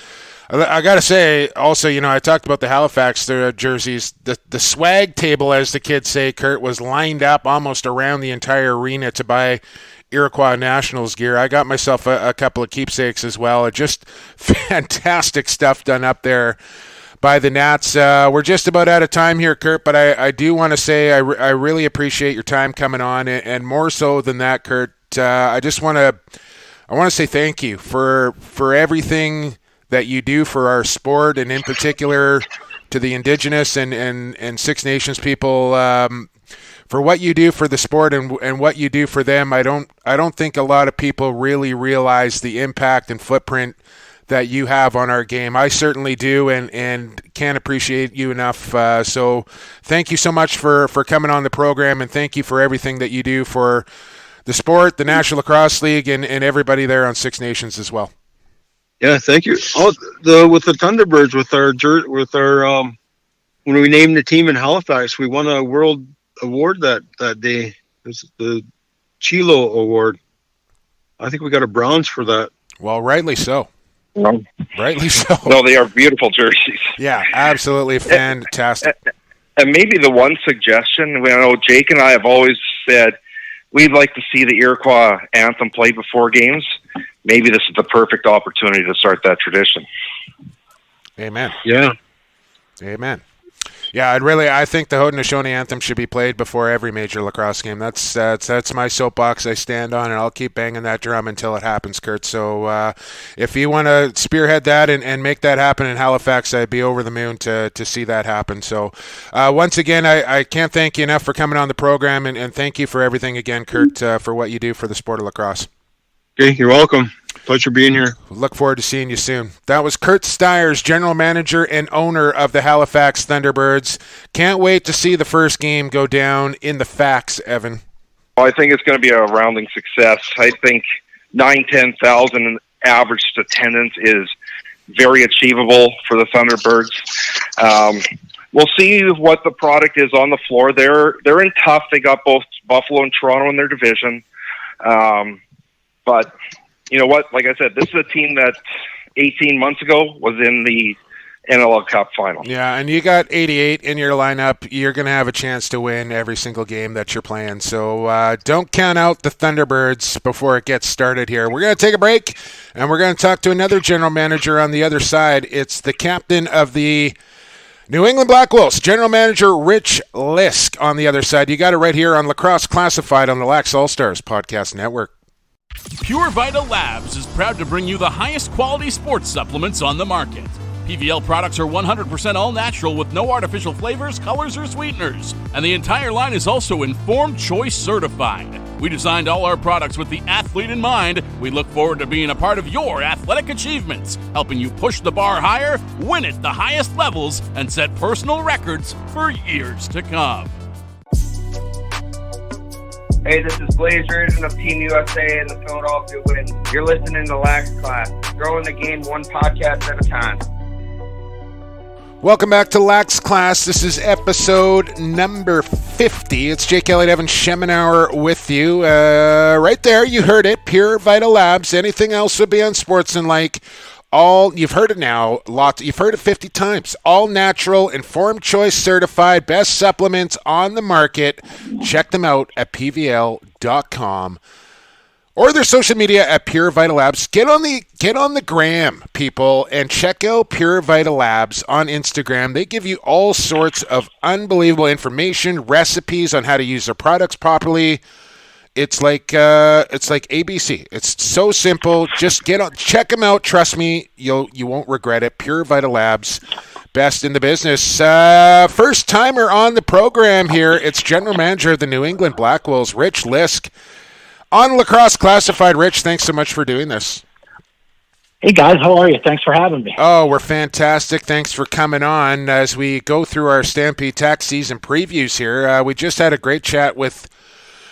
I got to say, also, I talked about the Halifax jerseys. The swag table, as the kids say, Curt, was lined up almost around the entire arena to buy Iroquois Nationals gear. I got myself a couple of keepsakes as well. Just fantastic stuff done up there by the Nats. We're just about out of time here, Curt, but I do want to say I really appreciate your time coming on, and more so than that, Curt, I want to say thank you for everything that you do for our sport, and in particular to the Indigenous and Six Nations people, for what you do for the sport and what you do for them. I don't think a lot of people really realize the impact and footprint that you have on our game. I certainly do, and can't appreciate you enough. So thank you so much for coming on the program, and thank you for everything that you do for the sport, the National Lacrosse League, and everybody there on Six Nations as well. Yeah, thank you. With the Thunderbirds, with our when we named the team in Halifax, we won a world award that day. It was the Chilo Award. I think we got a bronze for that. Well, rightly so. Rightly so. No, they are beautiful jerseys. Yeah, absolutely fantastic. And maybe the one suggestion, I know Jake and I have always said we'd like to see the Iroquois Anthem played before games. Maybe this is the perfect opportunity to start that tradition. Amen. Yeah. Amen. Yeah, I think the Haudenosaunee Anthem should be played before every major lacrosse game. That's my soapbox I stand on, and I'll keep banging that drum until it happens, Curt. So if you want to spearhead that and make that happen in Halifax, I'd be over the moon to see that happen. So once again, I can't thank you enough for coming on the program, and thank you for everything again, Curt, for what you do for the sport of lacrosse. Okay, you're welcome. Pleasure being here. Look forward to seeing you soon. That was Curt Styres, general manager and owner of the Halifax Thunderbirds. Can't wait to see the first game go down in the Fax, Evan. Well, I think it's going to be a rounding success. I think 9,000-10,000 average attendance is very achievable for the Thunderbirds. We'll see what the product is on the floor. They're in tough. They got both Buffalo and Toronto in their division. But you know what? Like I said, this is a team that 18 months ago was in the NLL Cup final. Yeah, and you got 88 in your lineup. You're going to have a chance to win every single game that you're playing. So don't count out the Thunderbirds before it gets started here. We're going to take a break, and we're going to talk to another general manager on the other side. It's the captain of the New England Black Wolves, general manager Rich Lisk on the other side. You got it right here on Lacrosse Classified on the Lax All-Stars Podcast Network. Pure Vita Labs is proud to bring you the highest quality sports supplements on the market. PVL products are 100% all natural with no artificial flavors, colors, or sweeteners. And the entire line is also Informed Choice certified. We designed all our products with the athlete in mind. We look forward to being a part of your athletic achievements, helping you push the bar higher, win at the highest levels, and set personal records for years to come. Hey, this is Blaze Rizin of Team USA and the Philadelphia Winds. You're listening to Lax Class, growing the game one podcast at a time. Welcome back to Lax Class. This is episode number 50. It's Jake Elliott, Evan Schemenauer with you. Right there, you heard it. Pure Vita Labs. Anything else would be on Sportsmanlike. You've heard it now, you've heard it 50 times. All natural, Informed Choice certified, best supplements on the market. Check them out at pvl.com or their social media at Pure Vita Labs. Get on the gram, people, and check out Pure Vita Labs on Instagram. They give you all sorts of unbelievable information, recipes on how to use their products properly. It's like ABC. It's so simple. Just check them out. Trust me, you won't regret it. Pure Vita Labs, best in the business. First timer on the program here. It's general manager of the New England Black Wolves, Rich Lisk, on Lacrosse Classified. Rich, thanks so much for doing this. Hey, guys. How are you? Thanks for having me. Oh, we're fantastic. Thanks for coming on. As we go through our Stampede Tack season previews here, we just had a great chat with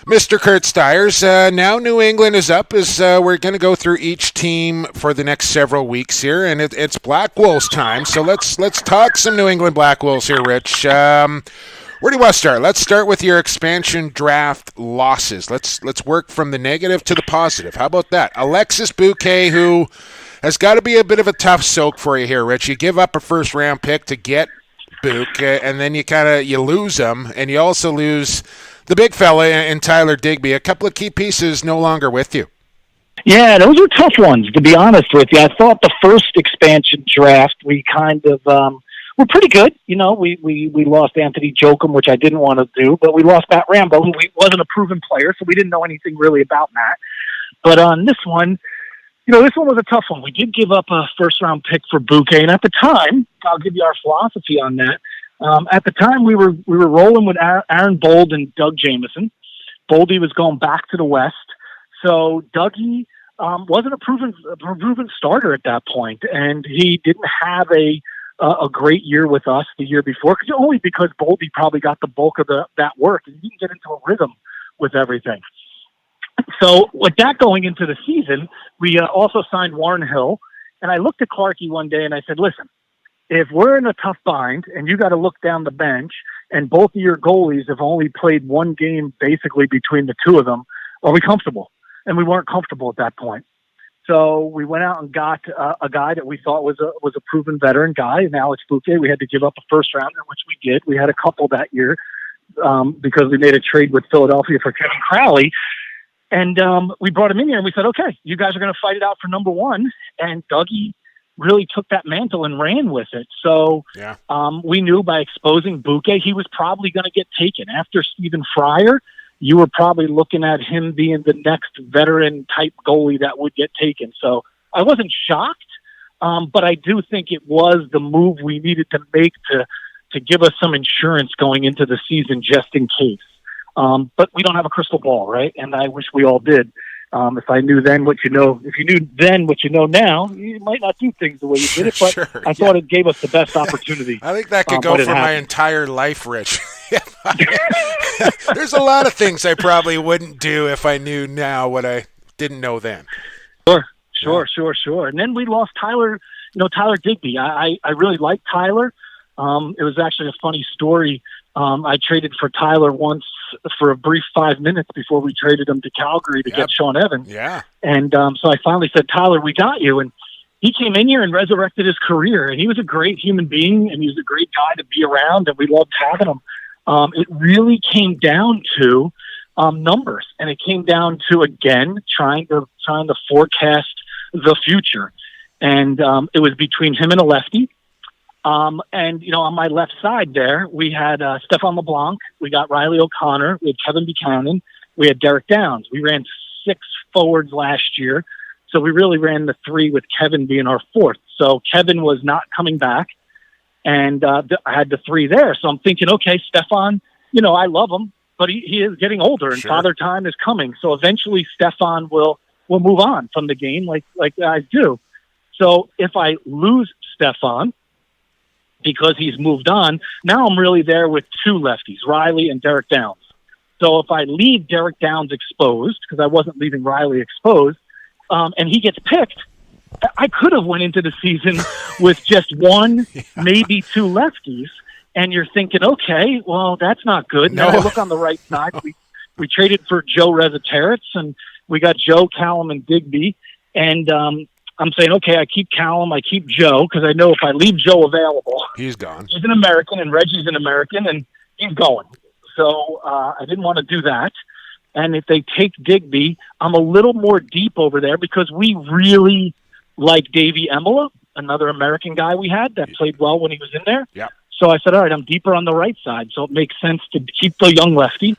Mr. Curt Styres. Now New England is up as we're going to go through each team for the next several weeks here, and it's Black Wolves time. So let's talk some New England Black Wolves here, Rich. Where do you want to start? Let's start with your expansion draft losses. Let's work from the negative to the positive. How about that? Alexis Bouquet, who has got to be a bit of a tough soak for you here, Rich. You give up a first-round pick to get Book, and then you lose him, and you also lose the big fella in Tyler Digby. A couple of key pieces no longer with you. Yeah, those were tough ones, to be honest with you. I thought the first expansion draft, we kind of were pretty good. You know, we lost Anthony Jokum, which I didn't want to do, but we lost Matt Rambo, who wasn't a proven player, so we didn't know anything really about Matt. But on this one, this one was a tough one. We did give up a first-round pick for Bouquet, and at the time, I'll give you our philosophy on that. At the time, we were rolling with Aaron Bold and Doug Jamieson. Boldy was going back to the West, so Dougie wasn't a proven starter at that point, and he didn't have a great year with us the year before, only because Boldy probably got the bulk of that work, and he didn't get into a rhythm with everything. So with that going into the season, we also signed Warren Hill. And I looked at Clarkie one day and I said, listen, if we're in a tough bind and you got to look down the bench and both of your goalies have only played one game basically between the two of them, are we comfortable? And we weren't comfortable at that point. So we went out and got a guy that we thought was a proven veteran guy, and Alex Bouquet. We had to give up a first rounder, which we did. We had a couple that year because we made a trade with Philadelphia for Kevin Crowley. And we brought him in here and we said, okay, you guys are going to fight it out for number one. And Dougie really took that mantle and ran with it. So we knew by exposing Bouquet, he was probably going to get taken. After Stephen Fryer, you were probably looking at him being the next veteran-type goalie that would get taken. So I wasn't shocked, but I do think it was the move we needed to make to give us some insurance going into the season just in case. But we don't have a crystal ball, right? And I wish we all did. If I knew then what you know, if you knew then what you know now, you might not do things the way you did it, but sure, I thought it gave us the best opportunity. I think that could go for my entire life, Rich. There's a lot of things I probably wouldn't do if I knew now what I didn't know then. Sure. And then we lost Tyler Digby. I really liked Tyler. It was actually a funny story. I traded for Tyler once for a brief 5 minutes before we traded him to Calgary to get Sean Evans. Yeah. And so I finally said, Tyler, we got you. And he came in here and resurrected his career. And he was a great human being, and he was a great guy to be around, and we loved having him. It really came down to numbers, and it came down to, again, trying to forecast the future. And it was between him and a lefty. And, on my left side there, we had Stefan LeBlanc, we got Riley O'Connor, we had Kevin Buchanan, we had Derek Downs. We ran 6 forwards last year, so we really ran the 3 with Kevin being our 4th. So Kevin was not coming back, and I had the 3 there. So I'm thinking, okay, Stefan, I love him, but he is getting older, and Father Time is coming. So eventually Stefan will move on from the game like guys do. So if I lose Stefan, because he's moved on, now I'm really there with 2 lefties, Riley and Derek Downs. So if I leave Derek Downs exposed, because I wasn't leaving Riley exposed, and he gets picked, I could have went into the season with just 1, maybe 2 lefties, and you're thinking, okay, well, that's not good. Now I look on the right side. We traded for Joe Rezateritz, and we got Joe, Callum, and Digby, and I'm saying, okay, I keep Callum, I keep Joe, because I know if I leave Joe available, he's gone. He's an American, and Reggie's an American, and he's going. So I didn't want to do that. And if they take Digby, I'm a little more deep over there because we really like Davey Emola, another American guy we had that played well when he was in there. Yeah. So I said, all right, I'm deeper on the right side, so it makes sense to keep the young lefty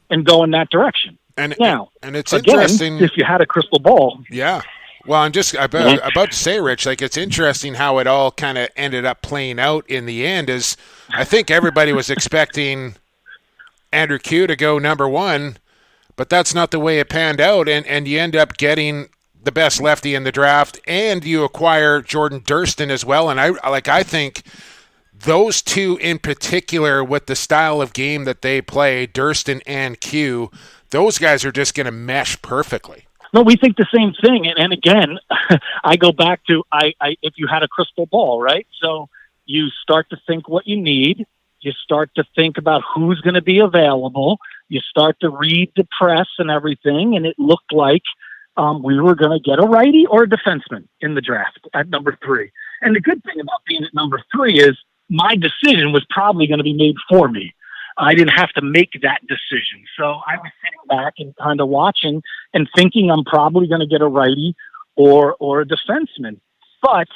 and go in that direction. And it's again, interesting if you had a crystal ball. Yeah. Well, I'm just about to say, Rich, it's interesting how it all kind of ended up playing out in the end. Is I think everybody was expecting Andrew Kew to go number 1, but that's not the way it panned out, and you end up getting the best lefty in the draft, and you acquire Jordan Durston as well. And I think those two in particular, with the style of game that they play, Durston and Kew, those guys are just going to mesh perfectly. No, we think the same thing. And again, I go back to if you had a crystal ball, right? So you start to think what you need. You start to think about who's going to be available. You start to read the press and everything, and it looked like we were going to get a righty or a defenseman in the draft at number 3. And the good thing about being at number 3 is my decision was probably going to be made for me. I didn't have to make that decision. So I was sitting back and kind of watching and thinking I'm probably going to get a righty or a defenseman. But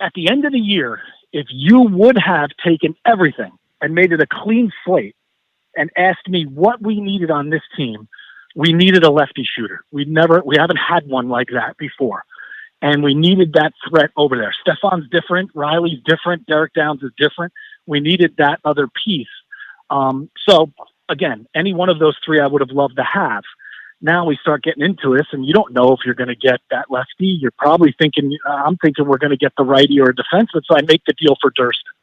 at the end of the year, if you would have taken everything and made it a clean slate and asked me what we needed on this team, we needed a lefty shooter. We haven't had one like that before. And we needed that threat over there. Stefan's different. Riley's different. Derek Downs is different. We needed that other piece. So again, any one of those 3 I would have loved to have. Now we start getting into this, and you don't know if you're going to get that lefty. You're probably thinking, I'm thinking we're going to get the righty or a defenseman, so I make the deal for Durston.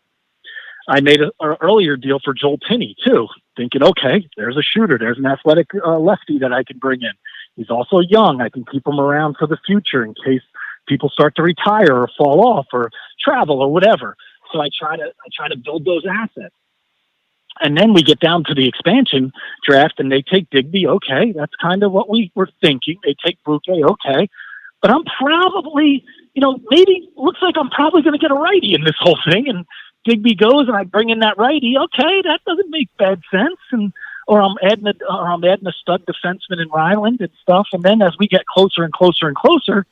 I made an earlier deal for Joel Tinney, too, thinking, okay, there's a shooter. There's an athletic lefty that I can bring in. He's also young. I can keep him around for the future in case people start to retire or fall off or travel or whatever. So I try to build those assets. And then we get down to the expansion draft, and they take Digby. Okay, that's kind of what we were thinking. They take Bouquet. Okay. But I'm probably, maybe looks like I'm probably going to get a righty in this whole thing. And Digby goes, and I bring in that righty. Okay, that doesn't make bad sense. Or I'm adding a stud defenseman in Ryland and stuff. And then as we get closer and closer and closer,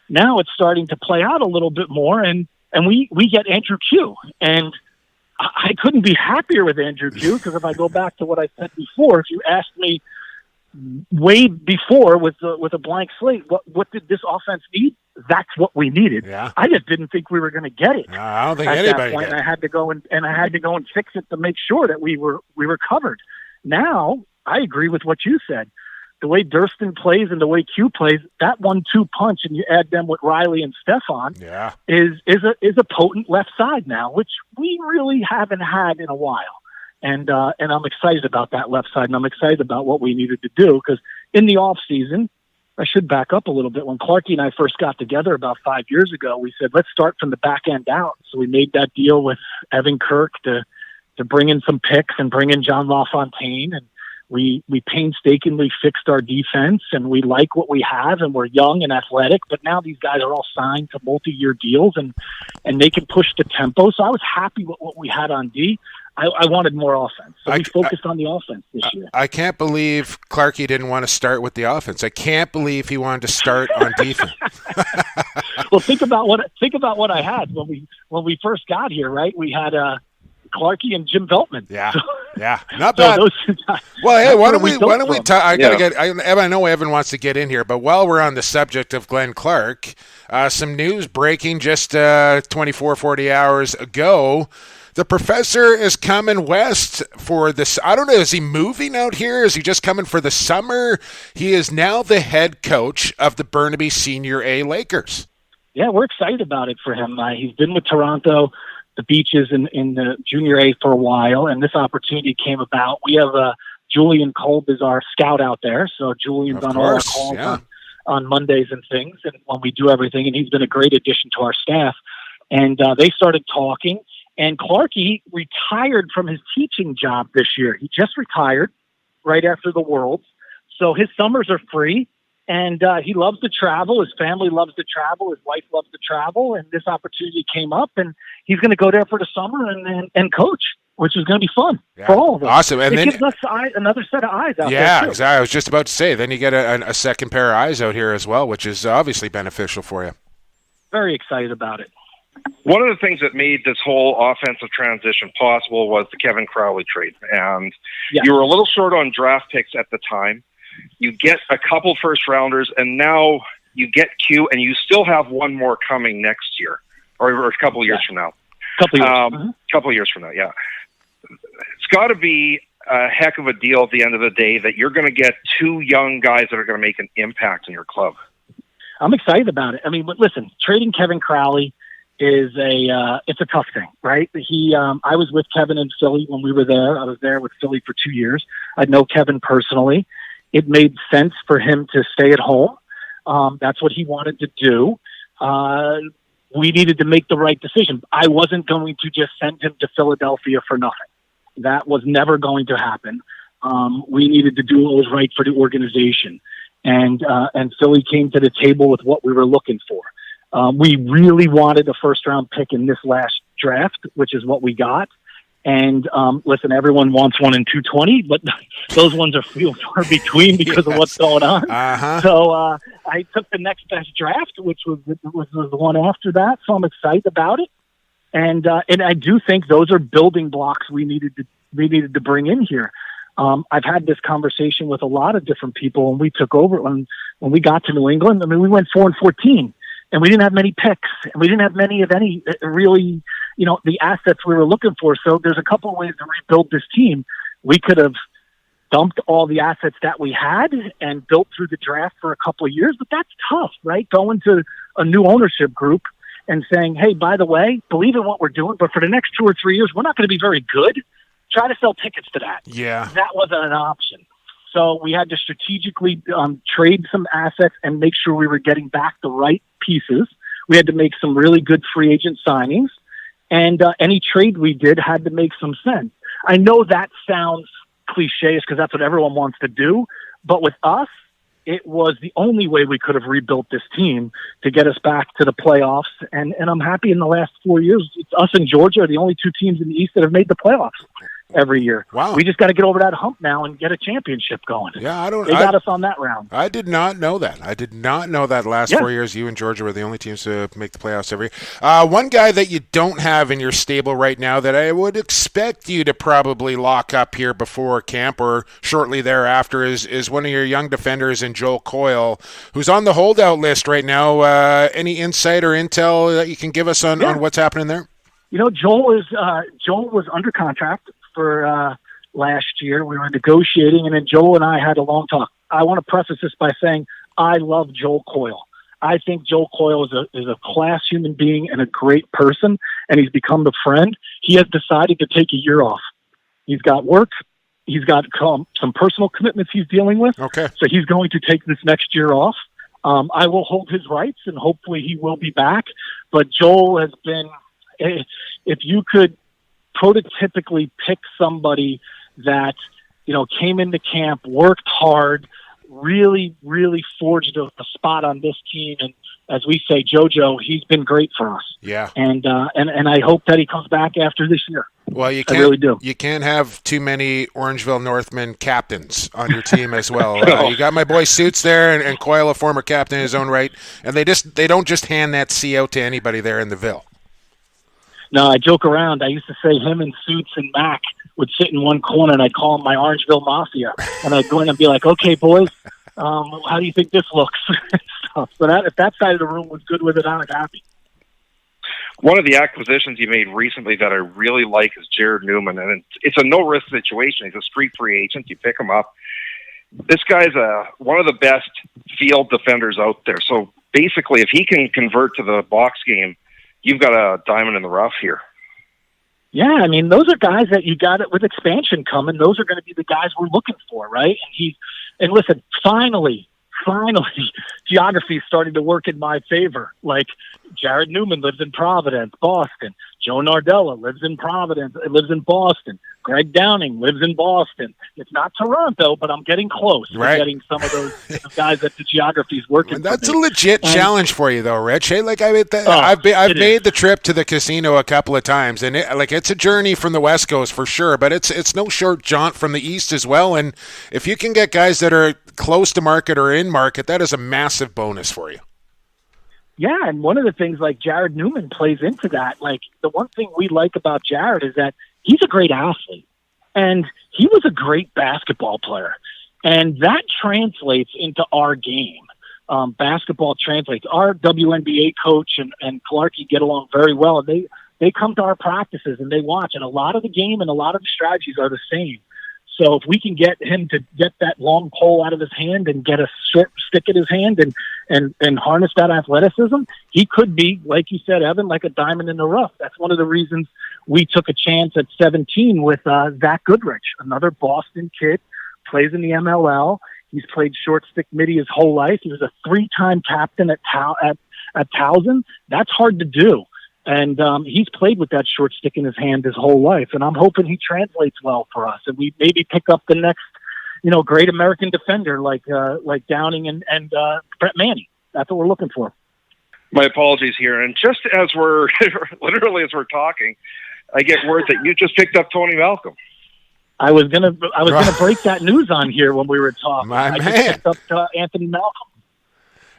now it's starting to play out a little bit more. And we get Andrew Kew. And I couldn't be happier with Andrew Kew, because if I go back to what I said before, if you asked me way before with a blank slate, what did this offense need? That's what we needed. Yeah. I just didn't think we were going to get it. No, I don't think at anybody that point, did. I had to go and fix it to make sure that we were covered. Now I agree with what you said. The way Durston plays and the way Kew plays, that 1-2 punch, and you add them with Riley and Stefan, is a potent left side now, which we really haven't had in a while. And I'm excited about that left side, and I'm excited about what we needed to do, because in the off season, I should back up a little bit. When Clarkie and I first got together about 5 years ago, we said, let's start from the back end out. So we made that deal with Evan Kirk to bring in some picks and bring in John LaFontaine, and we painstakingly fixed our defense, and we like what we have, and we're young and athletic, but now these guys are all signed to multi-year deals, and they can push the tempo. So I was happy with what we had on D. I wanted more offense. So we focused on the offense this year. I can't believe Clarkie didn't want to start with the offense. I can't believe he wanted to start on defense. Well, think about what I had when we first got here, right? We had Clarkie and Jim Veltman. Yeah, not bad. Well, hey, why don't we talk? I know Evan wants to get in here, but while we're on the subject of Glenn Clark, some news breaking just 40 hours ago. The professor is coming west for this. I don't know, is he moving out here? Is he just coming for the summer? He is now the head coach of the Burnaby Senior A Lakers. Yeah, we're excited about it for him. He's been with Toronto, the Beaches in the Junior A for a while, and this opportunity came about. We have Julian Kolb is our scout out there, so Julian's on all our calls on Mondays and things, and when we do everything, and he's been a great addition to our staff. And they started talking. And Clarkie retired from his teaching job this year. He just retired right after the Worlds. So his summers are free, and he loves to travel. His family loves to travel. His wife loves to travel. And this opportunity came up, and he's going to go there for the summer and coach, which is going to be fun for all of us. Awesome. And it then gives us another set of eyes out there, too. Exactly. I was just about to say, then you get a second pair of eyes out here as well, which is obviously beneficial for you. Very excited about it. One of the things that made this whole offensive transition possible was the Kevin Crowley trade. And you were a little short on draft picks at the time. You get a couple first-rounders, and now you get Q, and you still have one more coming next year, or a couple years from now. Couple years from now, yeah. It's got to be a heck of a deal at the end of the day that you're going to get two young guys that are going to make an impact in your club. I'm excited about it. I mean, but listen, trading Kevin Crowley is it's a tough thing, right? I was with Kevin in Philly when we were there. I was there with Philly for 2 years. I know Kevin personally. It made sense for him to stay at home. That's what he wanted to do. We needed to make the right decision. I wasn't going to just send him to Philadelphia for nothing. That was never going to happen. We needed to do what was right for the organization. And Philly came to the table with what we were looking for. We really wanted a first-round pick in this last draft, which is what we got. And listen, everyone wants one in 220, but those ones are few and far between because of what's going on. Uh-huh. So I took the next best draft, which was the one after that. So I'm excited about it. And I do think those are building blocks we needed to bring in here. I've had this conversation with a lot of different people when we took over. When we got to New England, I mean, we went 4-14, and we didn't have many picks, and we didn't have many of any really, the assets we were looking for. So there's a couple of ways to rebuild this team. We could have dumped all the assets that we had and built through the draft for a couple of years, but that's tough, right? Going to a new ownership group and saying, hey, by the way, believe in what we're doing, but for the next 2 or 3 years, we're not going to be very good. Try to sell tickets to that. Yeah. That wasn't an option. So we had to strategically trade some assets and make sure we were getting back the right pieces. We had to make some really good free agent signings, and any trade we did had to make some sense. I know that sounds cliche because that's what everyone wants to do, but with us, it was the only way we could have rebuilt this team to get us back to the playoffs. And I'm happy in the last 4 years, it's us and Georgia are the only two teams in the East that have made the playoffs every year. Wow. We just got to get over that hump now and get a championship going. Yeah, They got us on that round. I did not know that. I did not know that last 4 years you and Georgia were the only teams to make the playoffs every year. One guy that you don't have in your stable right now that I would expect you to probably lock up here before camp or shortly thereafter is one of your young defenders in Joel Coyle, who's on the holdout list right now. Any insight or intel that you can give us on what's happening there? Joel was under contract for last year. We were negotiating, and then Joel and I had a long talk. I want to preface this by saying I love Joel Coyle. I think Joel Coyle is a class human being and a great person, and he's become a friend. He has decided to take a year off. He's got work. He's got some personal commitments he's dealing with. Okay. So he's going to take this next year off. I will hold his rights, and hopefully he will be back. But Joel has been, if you could prototypically pick somebody that, came into camp, worked hard, really, really forged a spot on this team. And as we say, JoJo, he's been great for us. Yeah. And I hope that he comes back after this year. Well, I really do. You can't have too many Orangeville Northmen captains on your team as well. You got my boy Suits there, and Coyle, a former captain in his own right, and they don't just hand that C out to anybody there in the Ville. No, I joke around. I used to say him and Suits and Mac would sit in one corner, and I'd call them my Orangeville Mafia. And I'd go in and be like, okay, boys, how do you think this looks? So if that side of the room was good with it, I was happy. One of the acquisitions you made recently that I really like is Jarrod Neumann, and it's a no-risk situation. He's a street free agent. You pick him up. This guy's one of the best field defenders out there. So basically, if he can convert to the box game, you've got a diamond in the rough here. Yeah, I mean, those are guys that you got it with expansion coming. Those are going to be the guys we're looking for, right? And listen, finally, geography started to work in my favor. Like Jarrod Neumann lives in Providence, Boston. Joe Nardella lives in Boston. Greg Downing lives in Boston. It's not Toronto, but I'm getting close. Right. I'm getting some of those guys that the geography is working. That's a legit challenge for you, though, Rich. Hey, like I've made the trip to the casino a couple of times, and it's a journey from the West Coast for sure, but it's no short jaunt from the East as well. And if you can get guys that are close to market or in market, that is a massive bonus for you. Yeah, and one of the things like Jarrod Neumann plays into that. Like the one thing we like about Jarrod is that he's a great athlete, and he was a great basketball player, and that translates into our game. Basketball translates. Our WNBA coach and Clarkie get along very well, and they come to our practices and they watch, and a lot of the game and a lot of the strategies are the same. So if we can get him to get that long pole out of his hand and get a short stick in his hand and harness that athleticism, he could be, like you said, Evan, like a diamond in the rough. That's one of the reasons we took a chance at 17 with Zach Goodrich, another Boston kid, plays in the MLL. He's played short stick midi his whole life. He was a 3-time captain at Towson. That's hard to do. And he's played with that short stick in his hand his whole life. And I'm hoping he translates well for us. And we maybe pick up the next, great American defender like Downing and Brett Manny. That's what we're looking for. My apologies here. And just as we're literally as we're talking, I get word that you just picked up Tony Malcolm. I was gonna break that news on here when we were talking. I just picked up Anthony Malcolm.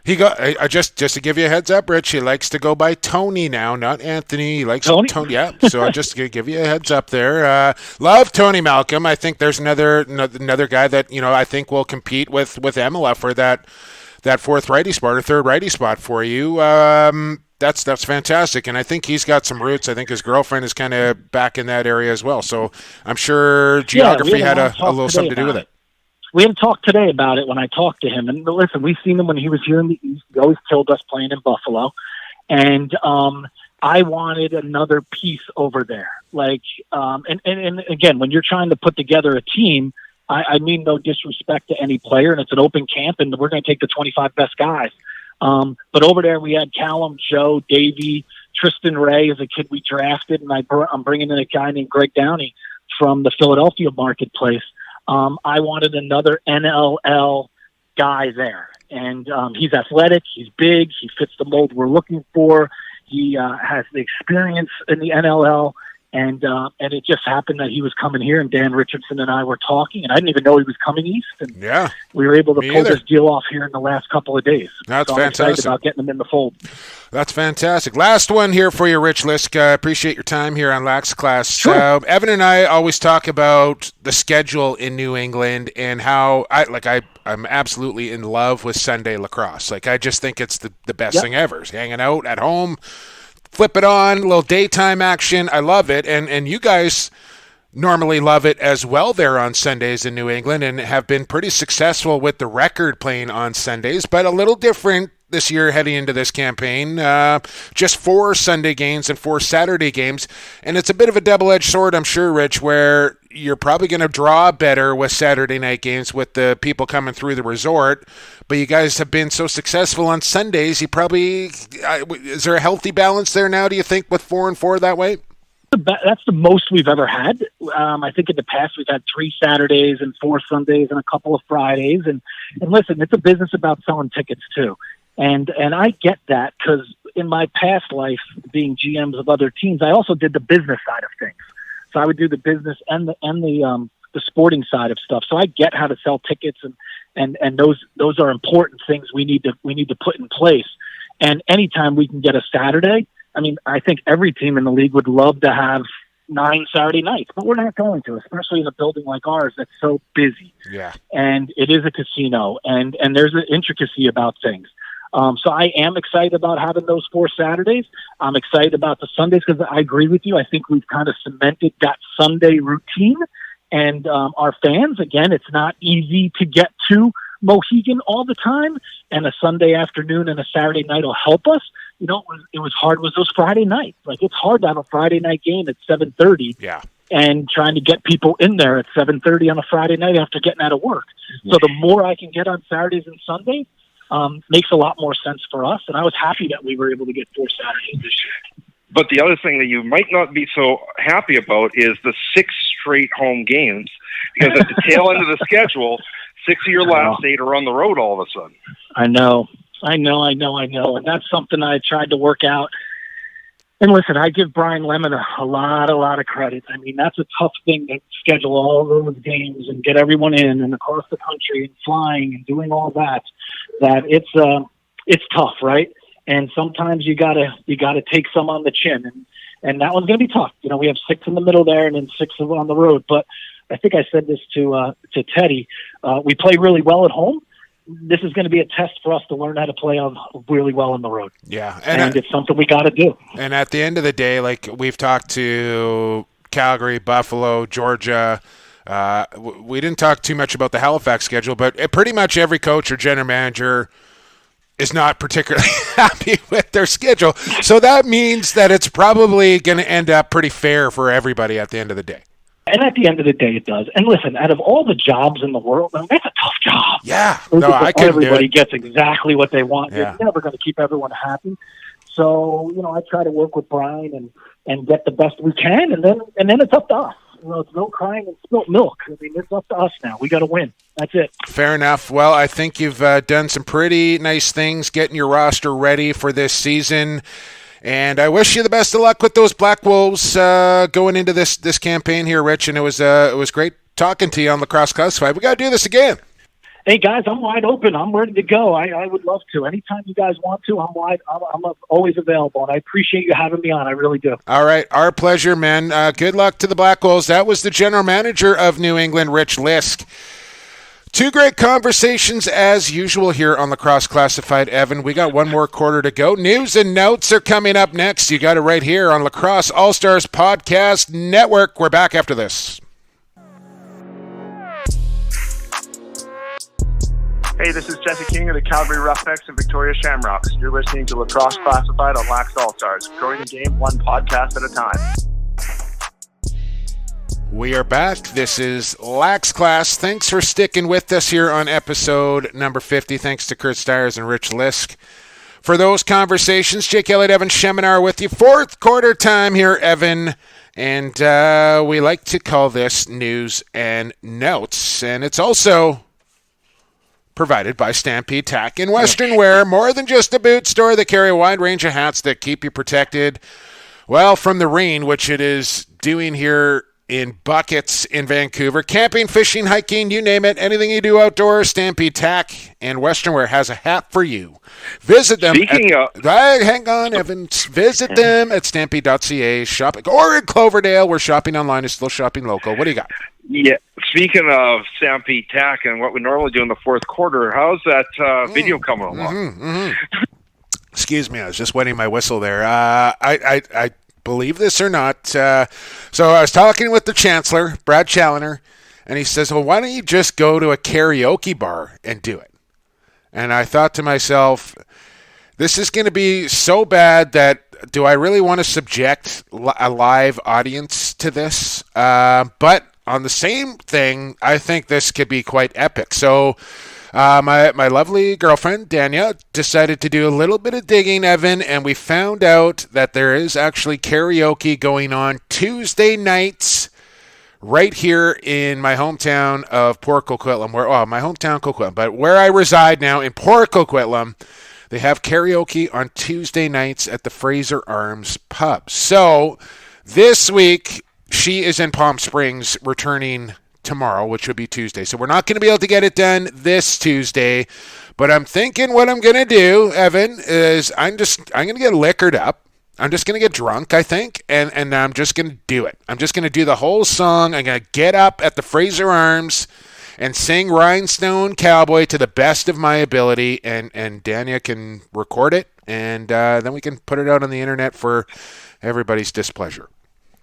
He got just to give you a heads up, Rich. He likes to go by Tony now, not Anthony. He likes Tony. Yeah, so just to give you a heads up there. Love Tony Malcolm. I think there's another guy that I think will compete with Emila for that fourth righty spot or third righty spot for you. That's fantastic, and I think he's got some roots. I think his girlfriend is kind of back in that area as well. So I'm sure geography had a little something to do with it. We had talked today about it when I talked to him. And listen, we've seen him when he was here in the East. He always killed us playing in Buffalo. And I wanted another piece over there. And again, when you're trying to put together a team, I mean no disrespect to any player, and it's an open camp, and we're going to take the 25 best guys. But over there we had Callum, Joe, Davey, Tristan Ray is a kid we drafted, and I'm bringing in a guy named Greg Downey from the Philadelphia marketplace. I wanted another NLL guy there, and he's athletic, he's big, he fits the mold we're looking for. He has the experience in the NLL, and it just happened that he was coming here, and Dan Richardson and I were talking, and I didn't even know he was coming east, and we were able to pull this deal off here in the last couple of days. That's so fantastic. I'm excited about getting him in the fold. That's fantastic. Last one here for you, Rich Lisk. Appreciate your time here on Lax Class. Sure. Evan and I always talk about the schedule in New England and how I'm absolutely in love with Sunday lacrosse. I just think it's the best thing ever. It's hanging out at home, flip it on, a little daytime action. I love it. And you guys normally love it as well there on Sundays in New England and have been pretty successful with the record playing on Sundays, but a little different this year heading into this campaign. Just 4 Sunday games and 4 Saturday games. And it's a bit of a double-edged sword, I'm sure, Rich, where you're probably going to draw better with Saturday night games with the people coming through the resort. But you guys have been so successful on Sundays, you probably is there a healthy balance there now, do you think, with 4 and 4 that way? That's the most we've ever had. I think in the past we've had 3 Saturdays and 4 Sundays and a couple of Fridays. And listen, it's a business about selling tickets too. And I get that because in my past life, being GMs of other teams, I also did the business side of things. So I would do the business and the sporting side of stuff. So I get how to sell tickets, and those are important things we need to put in place. And anytime we can get a Saturday, I mean, I think every team in the league would love to have 9 Saturday nights, but we're not going to, especially in a building like ours that's so busy. Yeah. And it is a casino, and there's an intricacy about things. So I am excited about having those 4 Saturdays. I'm excited about the Sundays because I agree with you. I think we've kind of cemented that Sunday routine. And our fans, again, it's not easy to get to Mohegan all the time. And a Sunday afternoon and a Saturday night will help us. It was hard was those Friday nights. It's hard to have a Friday night game at 7:30. Yeah. And trying to get people in there at 7:30 on a Friday night after getting out of work. Mm-hmm. So the more I can get on Saturdays and Sundays, makes a lot more sense for us. And I was happy that we were able to get 4 Saturdays this year. But the other thing that you might not be so happy about is the 6 straight home games, because at the tail end of the schedule, 6 of your last 8 are on the road all of a sudden. I know. And that's something I tried to work out. And listen, I give Brian Lemon a lot of credit. I mean, that's a tough thing to schedule all those games and get everyone in and across the country and flying and doing all that. That it's tough, right? And sometimes you gotta take some on the chin, and that one's gonna be tough. We have 6 in the middle there and then 6 on the road. But I think I said this to Teddy. We play really well at home. This is going to be a test for us to learn how to play on really well on the road. Yeah. And it's something we got to do. And at the end of the day, we've talked to Calgary, Buffalo, Georgia, We didn't talk too much about the Halifax schedule, but pretty much every coach or general manager is not particularly happy with their schedule. So that means that it's probably going to end up pretty fair for everybody at the end of the day. And at the end of the day, it does. And listen, out of all the jobs in the world, I mean, that's a tough job. Yeah. No, I couldn't do it. Everybody gets exactly what they want. Yeah. You're never going to keep everyone happy. So, I try to work with Brian and get the best we can, and then it's up to us. It's no crying and spilt milk. I mean, it's up to us now. We got to win. That's it. Fair enough. Well, I think you've done some pretty nice things getting your roster ready for this season. And I wish you the best of luck with those Black Wolves going into this campaign here, Rich. And it was great talking to you on Lacrosse Classified. We got to do this again. Hey, guys, I'm wide open. I'm ready to go. I would love to. Anytime you guys want to, I'm always available. And I appreciate you having me on. I really do. All right. Our pleasure, man. Good luck to the Black Wolves. That was the general manager of New England, Rich Lisk. Two great conversations as usual here on Lacrosse Classified, Evan. We got one more quarter to go. News and notes are coming up next. You got it right here on Lacrosse All-Stars Podcast Network. We're back after this. Hey, this is Jesse King of the Calgary Roughnecks and Victoria Shamrocks. You're listening to Lacrosse Classified on Lax All-Stars, growing the game one podcast at a time. We are back. This is Lax Class. Thanks for sticking with us here on episode number 50. Thanks to Curt Styres and Rich Lisk for those conversations. Jake Elliott, Evan Sheminar with you. Fourth quarter time here, Evan. And we like to call this News and Notes. And it's also provided by Stampede Tack in Western Wear. More than just a boot store. They carry a wide range of hats that keep you protected, well, from the rain, which it is doing here in buckets in Vancouver. Camping, fishing, hiking, you name it. Anything you do outdoors, Stampede Tack and Western Wear has a hat for you. Visit them. Hang on, Evans. Visit them at stampede.ca. Shopping, or in Cloverdale, where shopping online is still shopping local. What do you got? Yeah, speaking of Stampede Tack and what we normally do in the fourth quarter, how's that video coming along? Excuse me, I was just wetting my whistle there. I believe this or not. So I was talking with the Chancellor, Brad Challoner, and he says, well, why don't you just go to a karaoke bar and do it? And I thought to myself, this is going to be so bad that do I really want to subject a live audience to this? But on the same thing, I think this could be quite epic. So my lovely girlfriend, Dania, decided to do a little bit of digging, Evan, and we found out that there is actually karaoke going on Tuesday nights right here in my hometown of Port Coquitlam. My hometown, Coquitlam, but where I reside now in Port Coquitlam, they have karaoke on Tuesday nights at the Fraser Arms Pub. So this week, she is in Palm Springs returning tomorrow, which would be Tuesday. So we're not going to be able to get it done this Tuesday, but I'm thinking what I'm going to do, Evan, is I'm going to get liquored up. I'm just going to get drunk, I think, and I'm just going to do it. I'm just going to do the whole song. I'm going to get up at the Fraser Arms and sing Rhinestone Cowboy to the best of my ability, and Dania can record it, and then we can put it out on the internet for everybody's displeasure.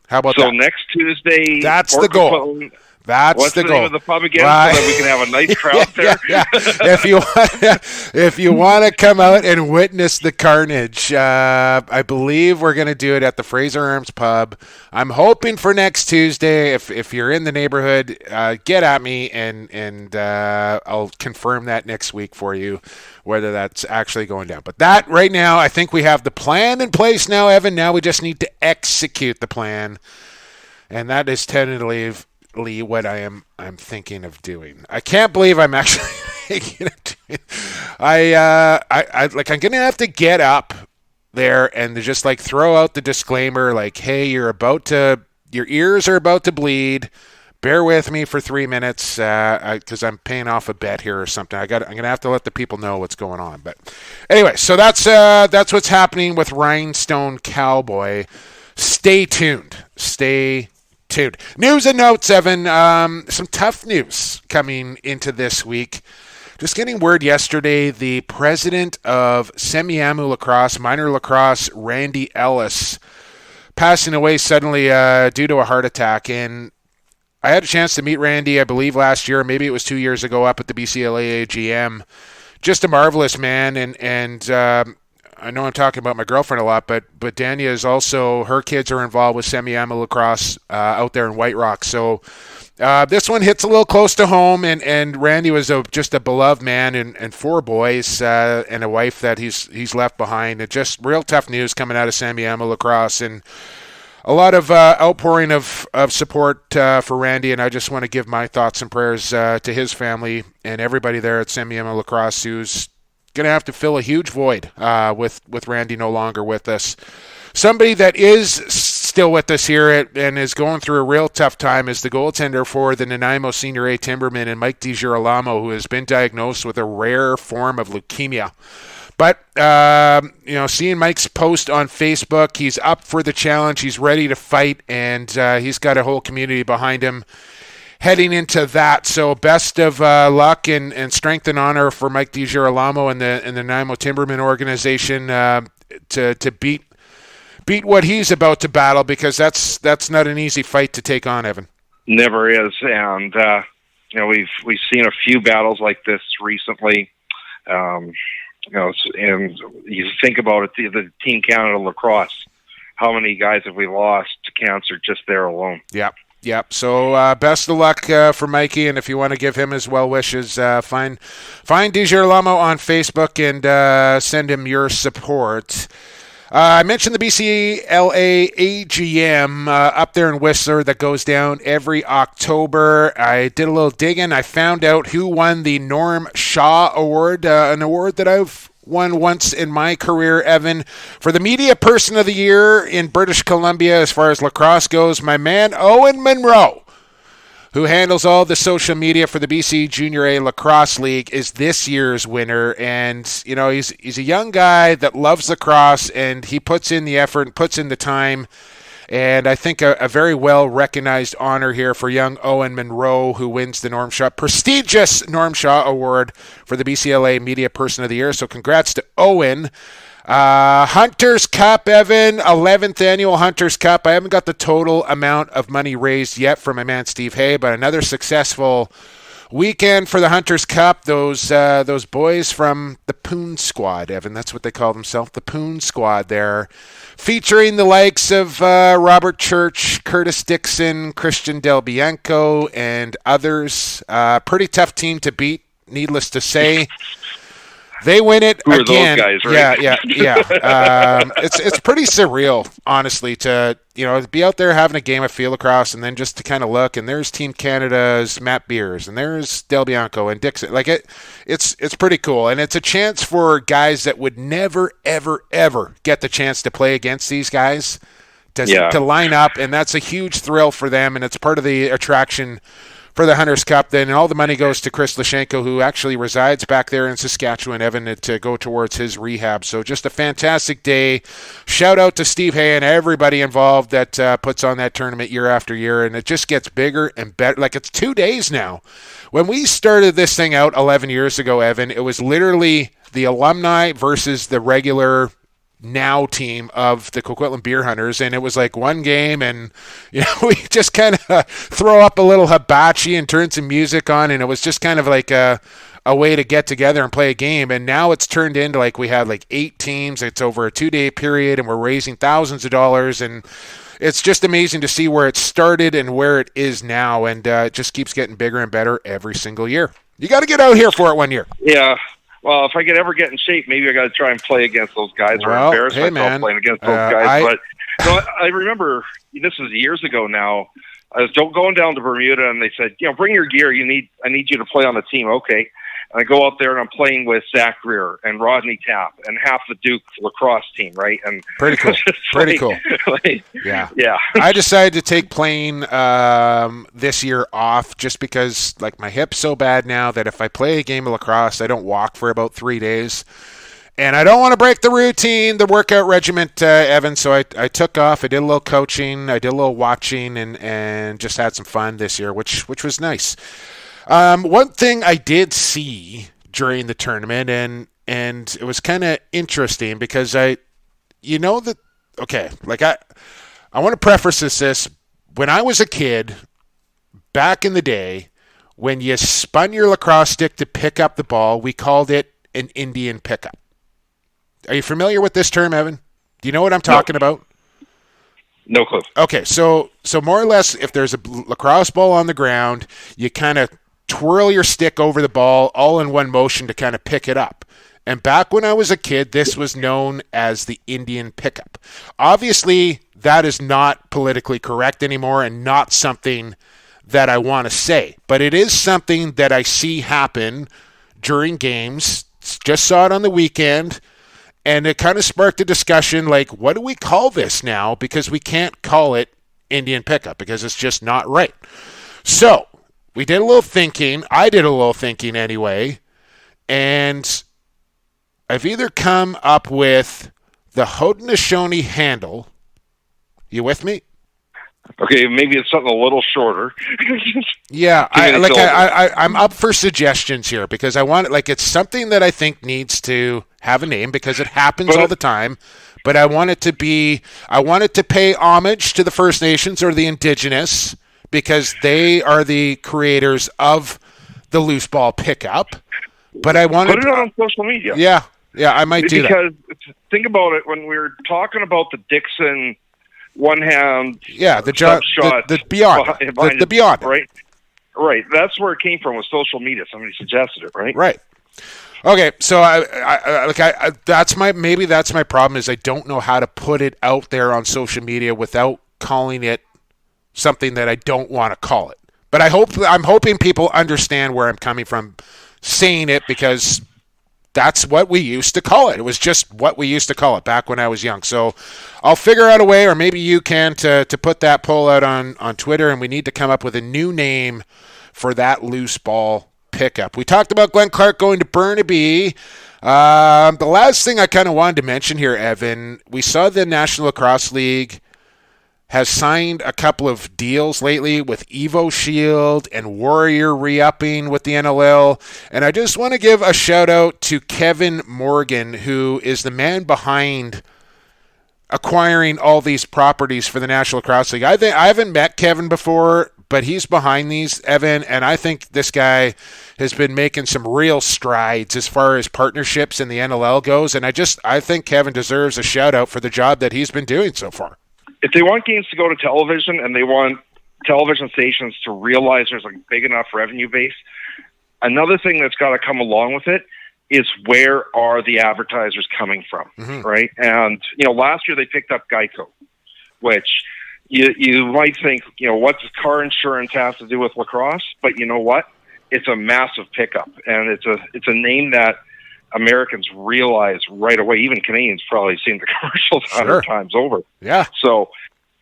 How about that? So next Tuesday, that's the goal. That's the goal. What's the name of the pub again, right? So that we can have a nice crowd there? Yeah. If you want to come out and witness the carnage, I believe we're going to do it at the Fraser Arms Pub. I'm hoping for next Tuesday. If you're in the neighborhood, get at me, and I'll confirm that next week for you, whether that's actually going down. But that right now, I think we have the plan in place now, Evan. Now we just need to execute the plan, and that is tentatively what I'm thinking of doing. I can't believe I'm actually thinking of doing. I'm gonna have to get up there and just like throw out the disclaimer, like, hey, your ears are about to bleed. Bear with me for 3 minutes because I'm paying off a bet here or something. I'm gonna have to let the people know what's going on. But anyway, so that's what's happening with Rhinestone Cowboy. Stay tuned. News and notes, Evan. Some tough news coming into this week. Just getting word yesterday, the president of Semiahmoo Lacrosse, minor lacrosse, Randy Ellis, passing away suddenly due to a heart attack. And I had a chance to meet Randy, I believe last year, maybe it was 2 years ago, up at the BCLA AGM. Just a marvelous man, and I know I'm talking about my girlfriend a lot, but Dania is also, her kids are involved with Semi-Ama Lacrosse out there in White Rock. So this one hits a little close to home, and Randy was just a beloved man, and 4 boys and a wife that he's left behind. And just real tough news coming out of Semi-Ama Lacrosse, and a lot of outpouring of support for Randy, and I just want to give my thoughts and prayers to his family and everybody there at Semi-Ama Lacrosse who's going to have to fill a huge void with Randy no longer with us. Somebody that is still with us here and is going through a real tough time is the goaltender for the Nanaimo Senior A Timbermen, and Mike DiGirolamo, who has been diagnosed with a rare form of leukemia. But, seeing Mike's post on Facebook, he's up for the challenge, he's ready to fight, and he's got a whole community behind him heading into that. So best of luck and strength and honor for Mike DiGirolamo and the Nanaimo Timbermen organization to beat what he's about to battle, because that's not an easy fight to take on, Evan. Never is, and we've seen a few battles like this recently. And you think about it, the Team Canada lacrosse, how many guys have we lost to cancer just there alone? Yep. So best of luck for Mikey, and if you want to give him his well wishes, find DiGirolamo on Facebook and send him your support. I mentioned the BCLA AGM up there in Whistler that goes down every October. I did a little digging. I found out who won the Norm Shaw Award, an award that I've won once in my career, Evan, for the Media Person of the Year in British Columbia as far as lacrosse goes. My man, Owen Monroe, who handles all the social media for the BC Junior A Lacrosse League, is this year's winner. And, he's a young guy that loves lacrosse, and he puts in the effort and puts in the time. And I think a very well-recognized honor here for young Owen Monroe, who wins the prestigious Norm Shaw Award for the BCLA Media Person of the Year. So congrats to Owen. Hunters Cup, Evan, 11th annual Hunters Cup. I haven't got the total amount of money raised yet from my man Steve Hay, but another successful weekend for the Hunters Cup. Those boys from the Poon Squad, Evan, that's what they call themselves, the Poon Squad there, featuring the likes of Robert Church, Curtis Dixon, Christian Del Bianco, and others. Pretty tough team to beat, needless to say. They win it Who again. Are those guys, right? Yeah. It's pretty surreal, honestly, to be out there having a game of field lacrosse and then just to kind of look, and there's Team Canada's Matt Beers and there's Del Bianco and Dixon. Like it's pretty cool, and it's a chance for guys that would never ever ever get the chance to play against these guys to line up, and that's a huge thrill for them, and it's part of the attraction for the Hunters Cup. Then all the money goes to Chris Lashenko, who actually resides back there in Saskatchewan, Evan, to go towards his rehab. So just a fantastic day. Shout out to Steve Hay and everybody involved that puts on that tournament year after year, and it just gets bigger and better. Like, it's 2 days now. When we started this thing out 11 years ago, Evan, it was literally the alumni versus the regular now team of the Coquitlam Beer Hunters, and it was like one game, and we just kind of throw up a little hibachi and turn some music on, and it was just kind of like a way to get together and play a game. And now it's turned into like we have like 8 teams. It's over a 2-day period, and we're raising thousands of dollars, and it's just amazing to see where it started and where it is now, and it just keeps getting bigger and better every single year. You got to get out here for it one year. Yeah. Well, if I could ever get in shape, maybe I got to try and play against those guys, or embarrass myself playing against those guys. But I remember, this was years ago now, I was going down to Bermuda, and they said, bring your gear. I need you to play on the team. Okay. And I go out there, and I'm playing with Zach Greer and Rodney Tapp and half the Duke lacrosse team, right? And pretty cool. Pretty cool. Yeah. I decided to take playing this year off just because, like, my hip's so bad now that if I play a game of lacrosse, I don't walk for about 3 days. And I don't want to break the routine, the workout regiment, Evan, so I took off. I did a little coaching. I did a little watching and just had some fun this year, which was nice. One thing I did see during the tournament, and it was kind of interesting because I want to preface this. When I was a kid, back in the day, when you spun your lacrosse stick to pick up the ball, we called it an Indian pickup. Are you familiar with this term, Evan? Do you know what I'm talking about? No clue. Okay, so more or less, if there's a lacrosse ball on the ground, you kind of twirl your stick over the ball all in one motion to kind of pick it up. And back when I was a kid, this was known as the Indian pickup. Obviously, that is not politically correct anymore and not something that I want to say. But it is something that I see happen during games. Just saw it on the weekend. And it kind of sparked a discussion like, what do we call this now? Because we can't call it Indian pickup because it's just not right. So we did a little thinking. I did a little thinking anyway. And I've either come up with the Haudenosaunee handle. You with me? Okay, maybe it's something a little shorter. Yeah, I'm up for suggestions here because I want it's something that I think needs to have a name because it happens all the time. But I want it to pay homage to the First Nations or the Indigenous because they are the creators of the loose ball pickup. But I want to put it on social media. Yeah, I might do that. Because think about it when we were talking about the Dixon one hand, the beyond, the beyond, right. That's where it came from with social media. Somebody suggested it, right? Right. Okay, so that's my problem is I don't know how to put it out there on social media without calling it something that I don't want to call it. But I'm hoping people understand where I'm coming from saying it because that's what we used to call it. It was just what we used to call it back when I was young. So I'll figure out a way, or maybe you can, to put that poll out on Twitter, and we need to come up with a new name for that loose ball pickup. We talked about Glenn Clark going to Burnaby. The last thing I kind of wanted to mention here, Evan, we saw the National Lacrosse League has signed a couple of deals lately with Evo Shield and Warrior re-upping with the NLL. And I just want to give a shout out to Kevin Morgan, who is the man behind acquiring all these properties for the National Lacrosse League. I haven't met Kevin before, but he's behind these, Evan, and I think this guy has been making some real strides as far as partnerships in the NLL goes. And I think Kevin deserves a shout out for the job that he's been doing so far. If they want games to go to television and they want television stations to realize there's a big enough revenue base, another thing that's got to come along with it is where are the advertisers coming from, right? And, last year they picked up Geico, which you might think, what does car insurance have to do with lacrosse? But you know what? It's a massive pickup, and it's a name that Americans realize right away. Even Canadians probably seen the commercials 100 times over. Yeah. So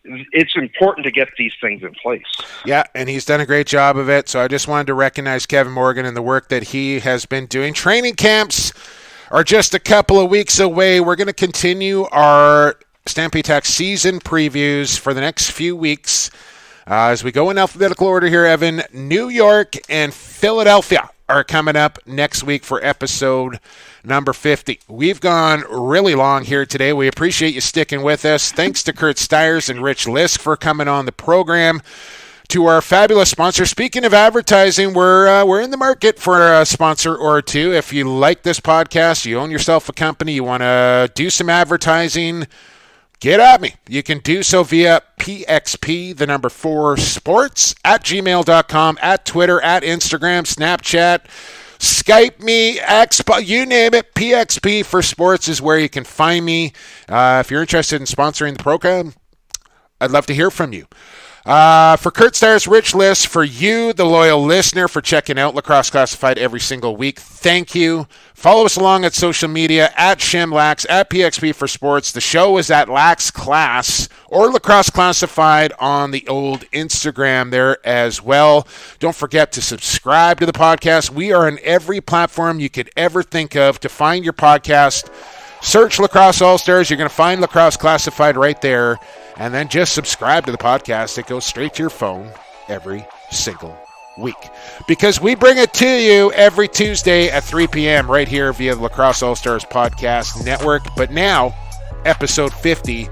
it's important to get these things in place. Yeah, and he's done a great job of it. So I just wanted to recognize Kevin Morgan and the work that he has been doing. Training camps are just a couple of weeks away. We're going to continue our Stampede Tack season previews for the next few weeks. As we go in alphabetical order here, Evan, New York and Philadelphia are coming up next week for episode number 50. We've gone really long here today. We appreciate you sticking with us. Thanks to Curt Styres and Rich Lisk for coming on the program. To our fabulous sponsor. Speaking of advertising, we're in the market for a sponsor or two. If you like this podcast, you own yourself a company, you want to do some advertising, get at me. You can do so via PXP4sports at gmail.com, at Twitter, at Instagram, Snapchat, Skype me, Expo, you name it. PXP for Sports is where you can find me. If you're interested in sponsoring the program, I'd love to hear from you. For Curt Styres, Rich Lisk, for you, the loyal listener, for checking out Lacrosse Classified every single week, thank you. Follow us along at social media, at ShimLax, at PXP for Sports. The show is at Lax Class or Lacrosse Classified on the old Instagram there as well. Don't forget to subscribe to the podcast. We are on every platform you could ever think of to find your podcast. Search Lacrosse All-Stars. You're going to find Lacrosse Classified right there. And then just subscribe to the podcast. It goes straight to your phone every single week. Because we bring it to you every Tuesday at 3 p.m. right here via the Lacrosse All-Stars Podcast Network. But now, episode 50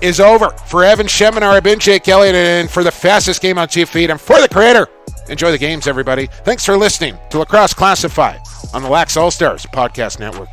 is over. For Evan Shemin, I've been Jake Elliott, and for the fastest game on 2 feet, and for the creator, enjoy the games, everybody. Thanks for listening to Lacrosse Classified on the Lax All-Stars Podcast Network.